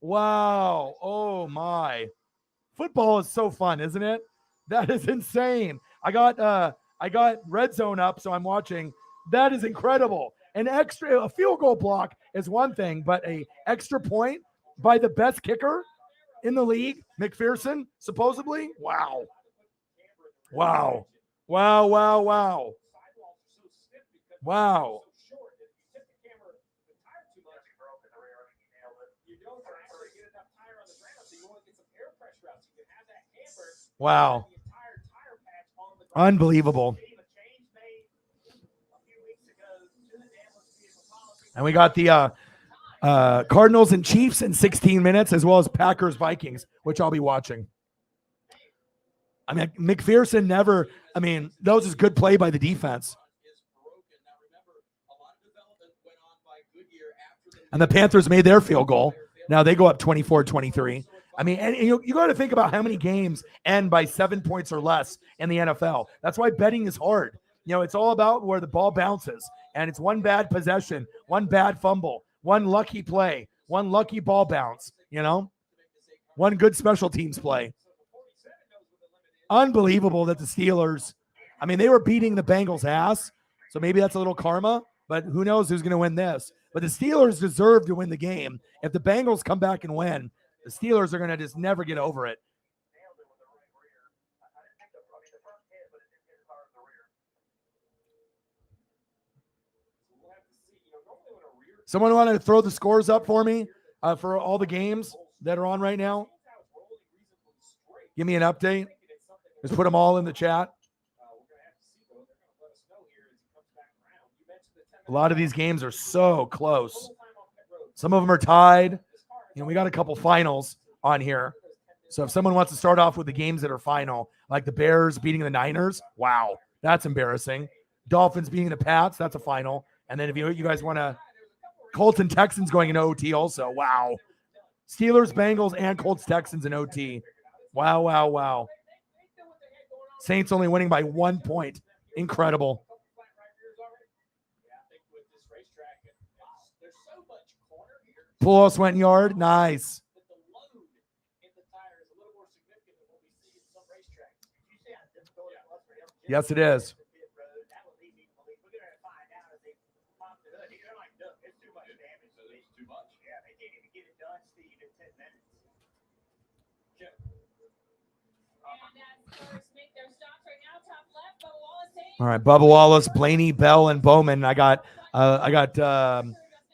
Oh my. Football is so fun, isn't it? That is insane. I got Red Zone up, so I'm watching. That is incredible. A field goal block is one thing, but a extra point by the best kicker in the league, McPherson, supposedly. Wow. Wow. Unbelievable. And we got the Cardinals and Chiefs in 16 minutes, as well as Packers Vikings, which I'll be watching. I mean, McPherson never, that was just good play by the defense. And the Panthers made their field goal. Now they go up 24-23. And you got to think about how many games end by 7 points or less in the NFL. That's why betting is hard. It's all about where the ball bounces. And it's one bad possession, one bad fumble, one lucky play, one lucky ball bounce, one good special teams play. Unbelievable that the Steelers, they were beating the Bengals' ass. So maybe that's a little karma, but who knows who's going to win this. But the Steelers deserve to win the game. If the Bengals come back and win, the Steelers are going to just never get over it. Someone want to throw the scores up for me? for all the games that are on right now? Give me an update. Just put them all in the chat. A lot of these games are so close. Some of them are tied. We got a couple finals on here. So if someone wants to start off with the games that are final, like the Bears beating the Niners, wow, that's embarrassing. Dolphins beating the Pats, that's a final. And then if you guys want to, Colts and Texans going into OT also, wow. Steelers, Bengals, and Colts, Texans in OT. Wow, wow, wow. Saints only winning by 1 point. Incredible. Pulos went yard. Nice. Yes, it is. All right, Bubba Wallace, Blaney, Bell, and Bowman. I got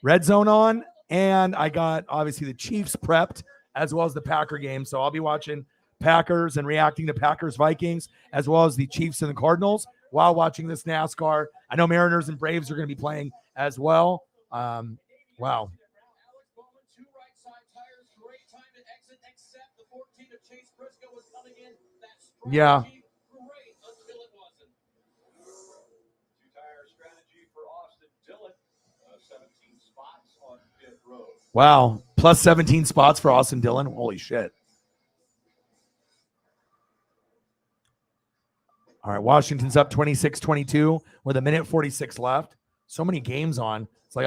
Red Zone on, and I got obviously the Chiefs prepped as well as the Packer game. So I'll be watching Packers and reacting to Packers Vikings as well as the Chiefs and the Cardinals while watching this NASCAR. I know Mariners and Braves are going to be playing as well. Wow. Yeah. Wow. Plus 17 spots for Austin Dillon. Holy shit. All right. Washington's up 26-22 with 1:46 left. So many games on. It's like,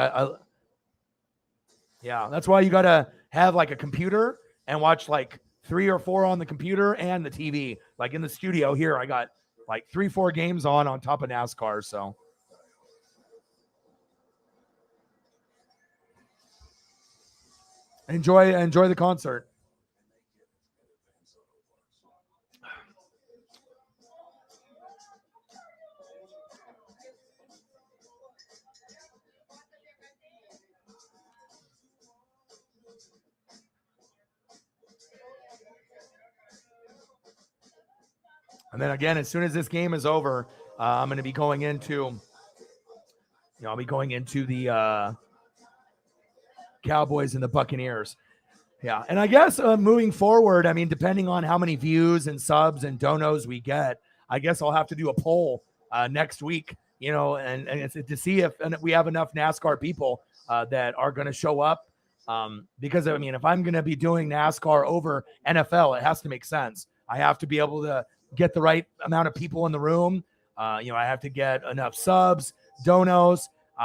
yeah, that's why you got to have like a computer and watch like 3 or 4 on the computer and the TV. Like in the studio here, I got like 3-4 games on top of NASCAR. So. Enjoy the concert. And then again, as soon as this game is over, I'm going to be going into, I'll be going into the Cowboys and the Buccaneers. Yeah, and I guess moving forward, I mean, depending on how many views and subs and donos we get, I guess I'll have to do a poll next week, and it's to see if we have enough NASCAR people that are going to show up. Because, I mean, if I'm going to be doing NASCAR over NFL, it has to make sense. I have to be able to get the right amount of people in the room. I have to get enough subs, donos,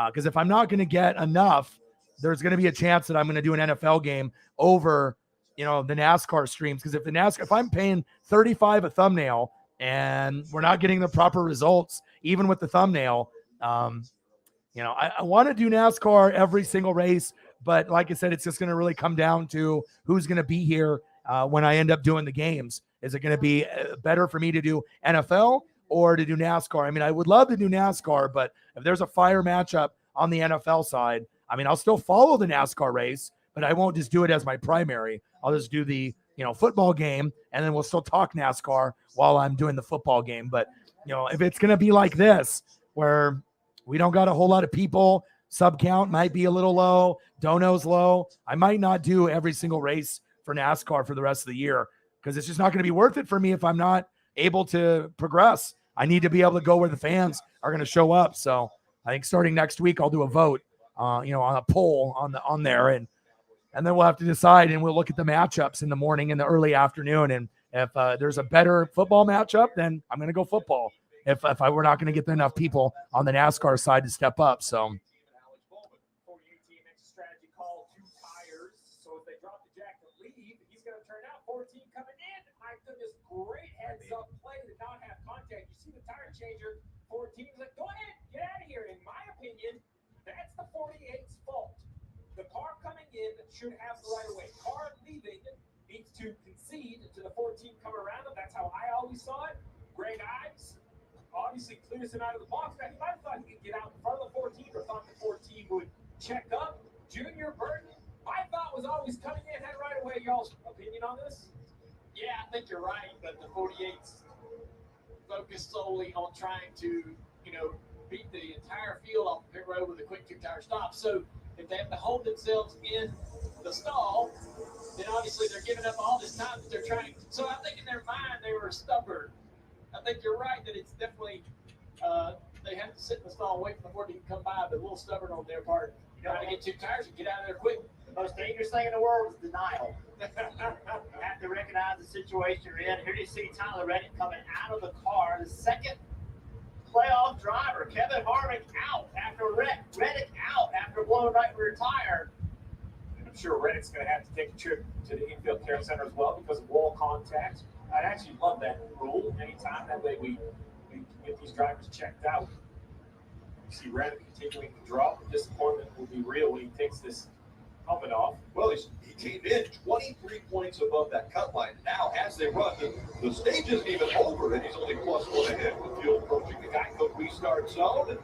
because if I'm not going to get enough, there's going to be a chance that I'm going to do an NFL game over, the NASCAR streams. Because if I'm paying $35 a thumbnail and we're not getting the proper results, even with the thumbnail, I want to do NASCAR every single race. But like I said, it's just going to really come down to who's going to be here when I end up doing the games. Is it going to be better for me to do NFL or to do NASCAR? I mean, I would love to do NASCAR, but if there's a fire matchup on the NFL side, I mean, I'll still follow the NASCAR race, but I won't just do it as my primary. I'll just do the, football game, and then we'll still talk NASCAR while I'm doing the football game. But, if it's going to be like this, where we don't got a whole lot of people, sub count might be a little low, dono's low, I might not do every single race for NASCAR for the rest of the year, because it's just not going to be worth it for me if I'm not able to progress. I need to be able to go where the fans are going to show up. So I think starting next week, I'll do a vote, on a poll on there, and then we'll have to decide, and we'll look at the matchups in the morning and the early afternoon. And if there's a better football matchup, then I'm going to go football. If we're not going to get enough people on the NASCAR side to step up. So. Great heads up play to not have contact. You see the tire changer, 14 like, go ahead, get out of here. In my opinion, that's the 48's fault. The car coming in should have the right of way. Car leaving needs to concede to the 14 coming around him. That's how I always saw it. Greg Ives obviously clears him out of the box. Now, he might have thought he could get out in front of the 14 or thought the 14 would check up. Junior Burton My thought was always coming in head right away. Y'all's opinion on this? Yeah, I think you're right, but the 48's focused solely on trying to, beat the entire field off the pit road with a quick two-tire stop. So if they have to hold themselves in the stall, then obviously they're giving up all this time that they're trying. So I think in their mind they were stubborn. I think you're right that it's definitely they have to sit in the stall and wait for the board to come by, but a little stubborn on their part. Trying to get two tires and get out of there quick. The most dangerous thing in the world is denial. You have to recognize the situation you're in. Here you see Tyler Reddick coming out of the car. The second playoff driver, Kevin Harvick out after Reddick out after blowing right rear tire. And I'm sure Reddick's going to have to take a trip to the infield care center as well because of wall contact. I'd actually love that rule anytime. That way we can get these drivers checked out. You see Reddick continuing to drop. The disappointment will be real when he takes this helmet off. Well, he came in 23 points above that cut line. Now, as they run, the stage isn't even over, and he's only +1 ahead with field approaching the Geico restart zone. And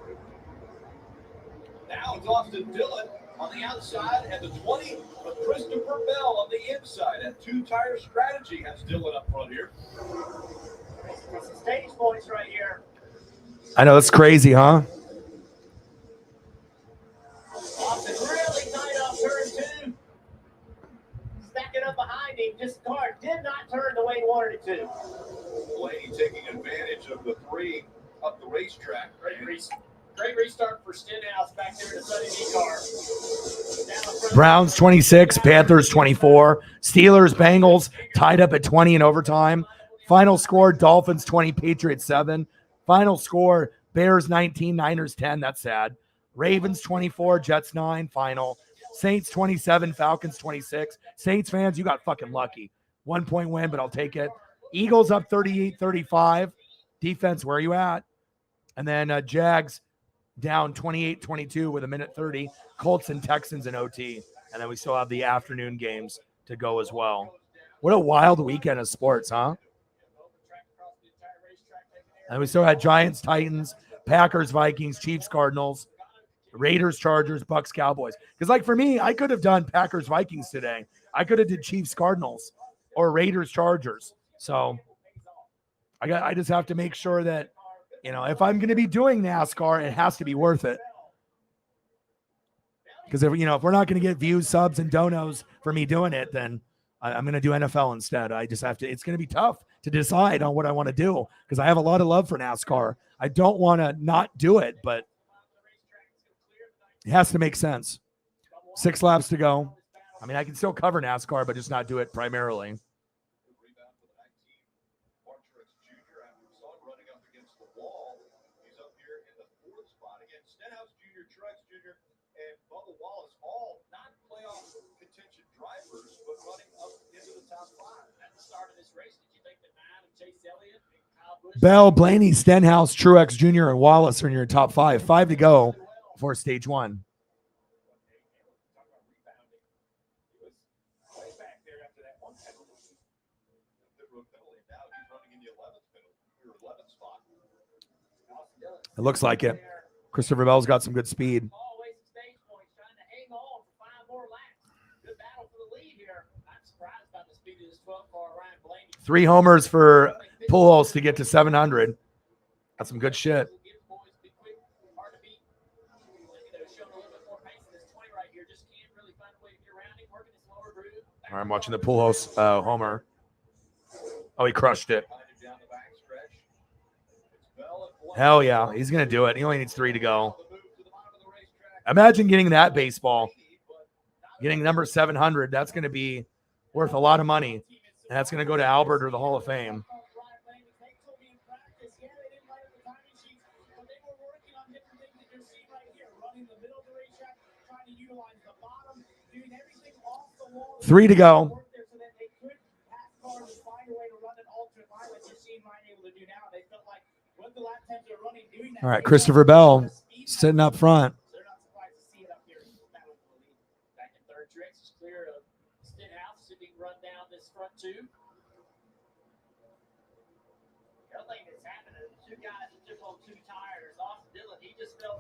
now it's Austin Dillon on the outside, and the 20 of Christopher Bell on the inside. That two-tire strategy has Dillon up front here. Some stage points right here. I know, it's crazy, huh? Austin really tight off turn 2. Stacking up behind him. This car did not turn the way he wanted it to. Blaney taking advantage of the 3 up the racetrack. Great restart for Stenhouse back there in the Sunny D car. Browns 26, Panthers 24, Steelers, Bengals tied up at 20 in overtime. Final score, Dolphins 20, Patriots 7. Final score, Bears 19, Niners 10. That's sad. Ravens 24, Jets 9. Final. Saints 27, Falcons 26. Saints fans, you got fucking lucky. 1 point win, but I'll take it. Eagles up 38-35. Defense, where are you at? And then Jags down 28-22 with 1:30. Colts and Texans in OT. And then we still have the afternoon games to go as well. What a wild weekend of sports, huh? And we still had Giants, Titans, Packers, Vikings, Chiefs, Cardinals, Raiders, Chargers, Bucks, Cowboys. Because, like, for me, I could have done Packers, Vikings today. I could have did Chiefs, Cardinals, or Raiders, Chargers. So I just have to make sure that, if I'm going to be doing NASCAR, it has to be worth it. Because if we're not going to get views, subs, and donos for me doing it, then I'm going to do NFL instead. I just have to. It's going to be tough to decide on what I want to do because I have a lot of love for NASCAR. I don't want to not do it, but it has to make sense. 6 laps to go. I mean, I can still cover NASCAR, but just not do it primarily. Bell, Blaney, Stenhouse, Truex Jr., and Wallace are in your top 5. 5 to go for stage 1. It looks like it. Christopher Bell's got some good speed. 3 homers for Pujols to get to 700. That's some good shit. All right, I'm watching the Pujols homer. Oh, he crushed it. Hell yeah, he's going to do it. He only needs 3 to go. Imagine getting that baseball. Getting number 700, that's going to be worth a lot of money. And that's going to go to Albert or the Hall of Fame. Three to go. All right, Christopher Bell sitting up front.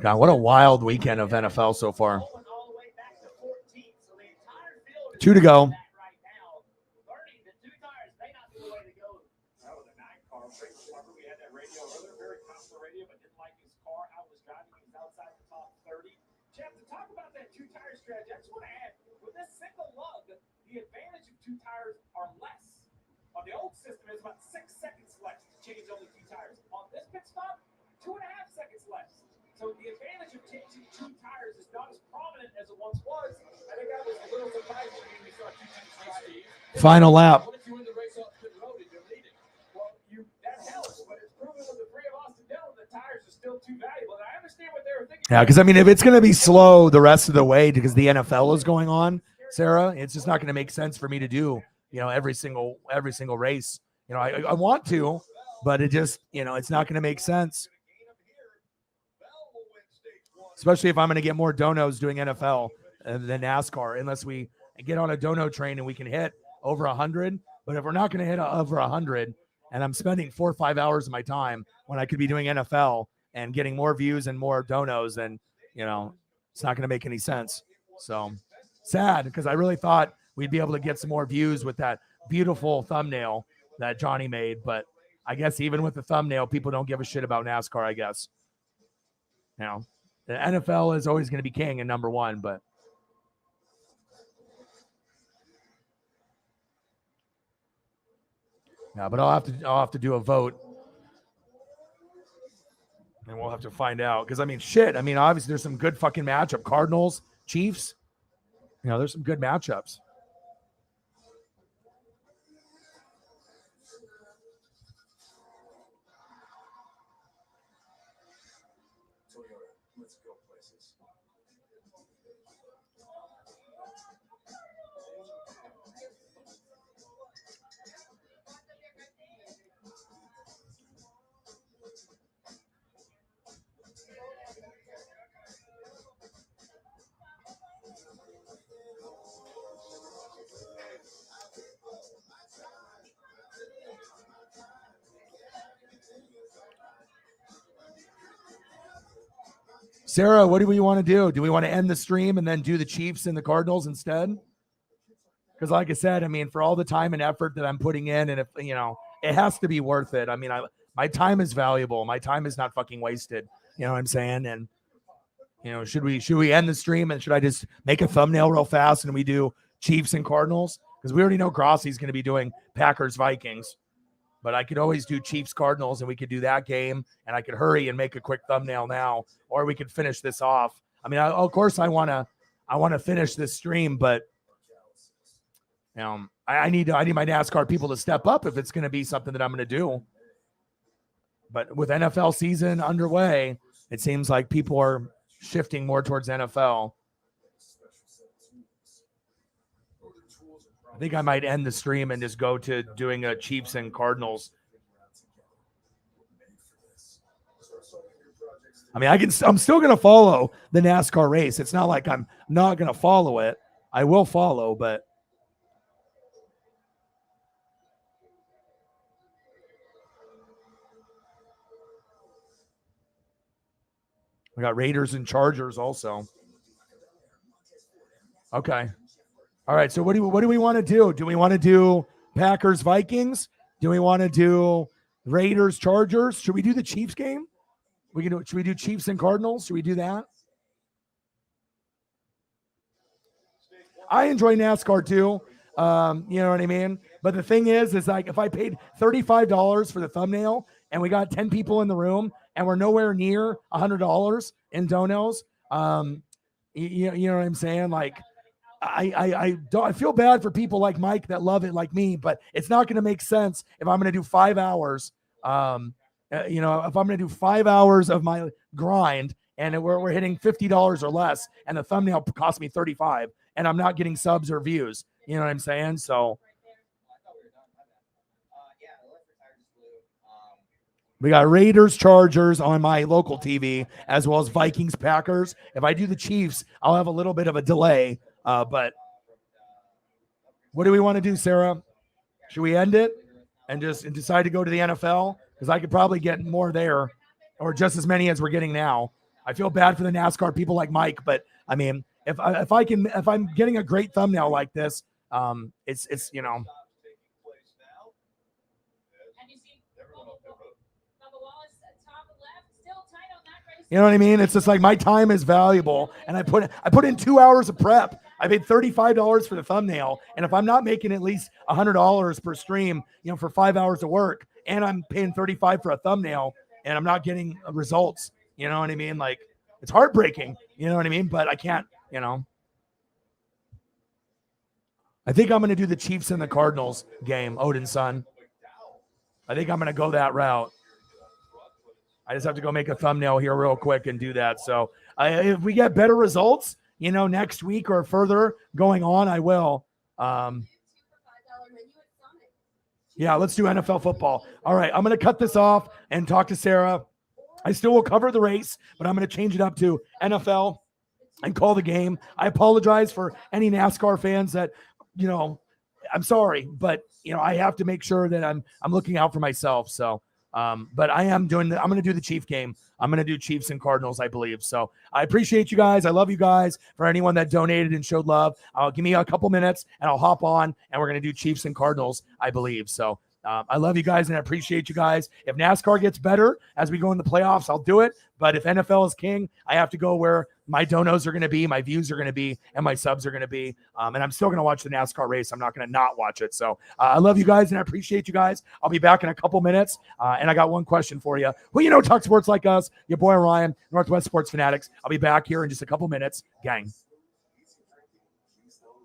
God, what a wild weekend of NFL so far. 2 to go. Right now, learning that 2 tires may not be the way to go. That was a 9 car. Frank Barber, we had that radio earlier, very popular radio, but didn't like his car. How it was driving, he was outside the top 30. Jeff, to talk about that 2-tire strategy, I just want to add, with this single lug, the advantage of 2 tires are less. On the old system, it's about 6 seconds less to change only 2 tires. On this pit stop, 2.5 seconds less. So the advantage of changing 2 tires is not as prominent as it once was. I think that was a little surprising when we saw 2 teams driving. Final lap. What if you win the race off pit road and you're leading? Well, that helps, but it's proven with the 3 of Austin Dillon the tires are still too valuable. And I understand what they were thinking. Yeah, because I mean, if it's going to be slow the rest of the way because the NFL is going on, Sarah, it's just not going to make sense for me to do, every single race. I want to, but it just, it's not going to make sense. Especially if I'm going to get more donos doing NFL than NASCAR, unless we get on a dono train and we can hit over 100. But if we're not going to hit over 100, and I'm spending 4 or 5 hours of my time when I could be doing NFL and getting more views and more donos, then it's not going to make any sense. So sad, because I really thought we'd be able to get some more views with that beautiful thumbnail that Johnny made. But I guess even with the thumbnail, people don't give a shit about NASCAR, I guess. The NFL is always going to be king and number one, but but I'll have to do a vote, and we'll have to find out. Because obviously there's some good fucking matchup. Cardinals, Chiefs. There's some good matchups. Toyota, let's go places. Sarah, what do we want to do? Do we want to end the stream and then do the Chiefs and the Cardinals instead? Because like I said, for all the time and effort that I'm putting in, and if, it has to be worth it. My time is valuable. My time is not fucking wasted. You know what I'm saying? And, should we end the stream, and should I just make a thumbnail real fast and we do Chiefs and Cardinals? Because we already know Grossi's going to be doing Packers Vikings. But I could always do Chiefs Cardinals, and we could do that game, and I could hurry and make a quick thumbnail now, or we could finish this off. Of course I want to finish this stream, but I need my NASCAR people to step up if it's going to be something that I'm going to do. But with NFL season underway, it seems like people are shifting more towards NFL. I think I might end the stream and just go to doing a Chiefs and Cardinals. I'm still going to follow the NASCAR race. It's not like I'm not going to follow it. I will follow, but we got Raiders and Chargers also. Okay. All right, so what do we want to do? Do we want to do Packers Vikings? Do we want to do Raiders Chargers? Should we do the Chiefs game? Should we do Chiefs and Cardinals? Should we do that? I enjoy NASCAR too. You know what I mean? But the thing is like if I paid $35 for the thumbnail and we got 10 people in the room and we're nowhere near $100 in donos, you know what I'm saying? Like I feel bad for people like Mike that love it like me, but it's not going to make sense if I'm going to do 5 hours. If I'm going to do 5 hours of my grind and we're hitting $50 or less, and the thumbnail cost me $35, and I'm not getting subs or views. You know what I'm saying? So we got Raiders, Chargers on my local TV, as well as Vikings, Packers. If I do the Chiefs, I'll have a little bit of a delay. But what do we want to do, Sarah? Should we end it and just decide to go to the NFL? Because I could probably get more there, or just as many as we're getting now. I feel bad for the NASCAR people like Mike, but if I'm getting a great thumbnail like this, it's you know. And you see Bubba Wallace top left, still tight on that race. You know what I mean? It's just like my time is valuable, and I put in 2 hours of prep. I paid $35 for the thumbnail, and if I'm not making at least $100 per stream, you know, for 5 hours of work, and I'm paying $35 for a thumbnail, and I'm not getting results, you know what I mean? Like, it's heartbreaking, you know what I mean? But I can't, you know. I think I'm going to do the Chiefs and the Cardinals game, Odin's son. I think I'm going to go that route. I just have to go make a thumbnail here real quick and do that. So if we get better results, you know, next week or further going on, I will. Yeah, let's do NFL football. All right, I'm going to cut this off and talk to Sarah. I still will cover the race, but I'm going to change it up to NFL and call the game. I apologize for any NASCAR fans that, you know, I'm sorry, but, you know, I have to make sure that I'm looking out for myself. So, but I'm going to do the Chief game. I'm going to do Chiefs and Cardinals, I believe. So I appreciate you guys. I love you guys. For anyone that donated and showed love, give me a couple minutes and I'll hop on and we're going to do Chiefs and Cardinals, I believe. So I love you guys and I appreciate you guys. If NASCAR gets better as we go in the playoffs, I'll do it. But if NFL is king, I have to go where my donos are going to be, my views are going to be, and my subs are going to be. And I'm still going to watch the NASCAR race. I'm not going to not watch it. So I love you guys and I appreciate you guys. I'll be back in a couple minutes. And I got one question for you. Well, you know, talk sports like us, your boy Ryan, Northwest Sports Fanatics. I'll be back here in just a couple minutes. Gang.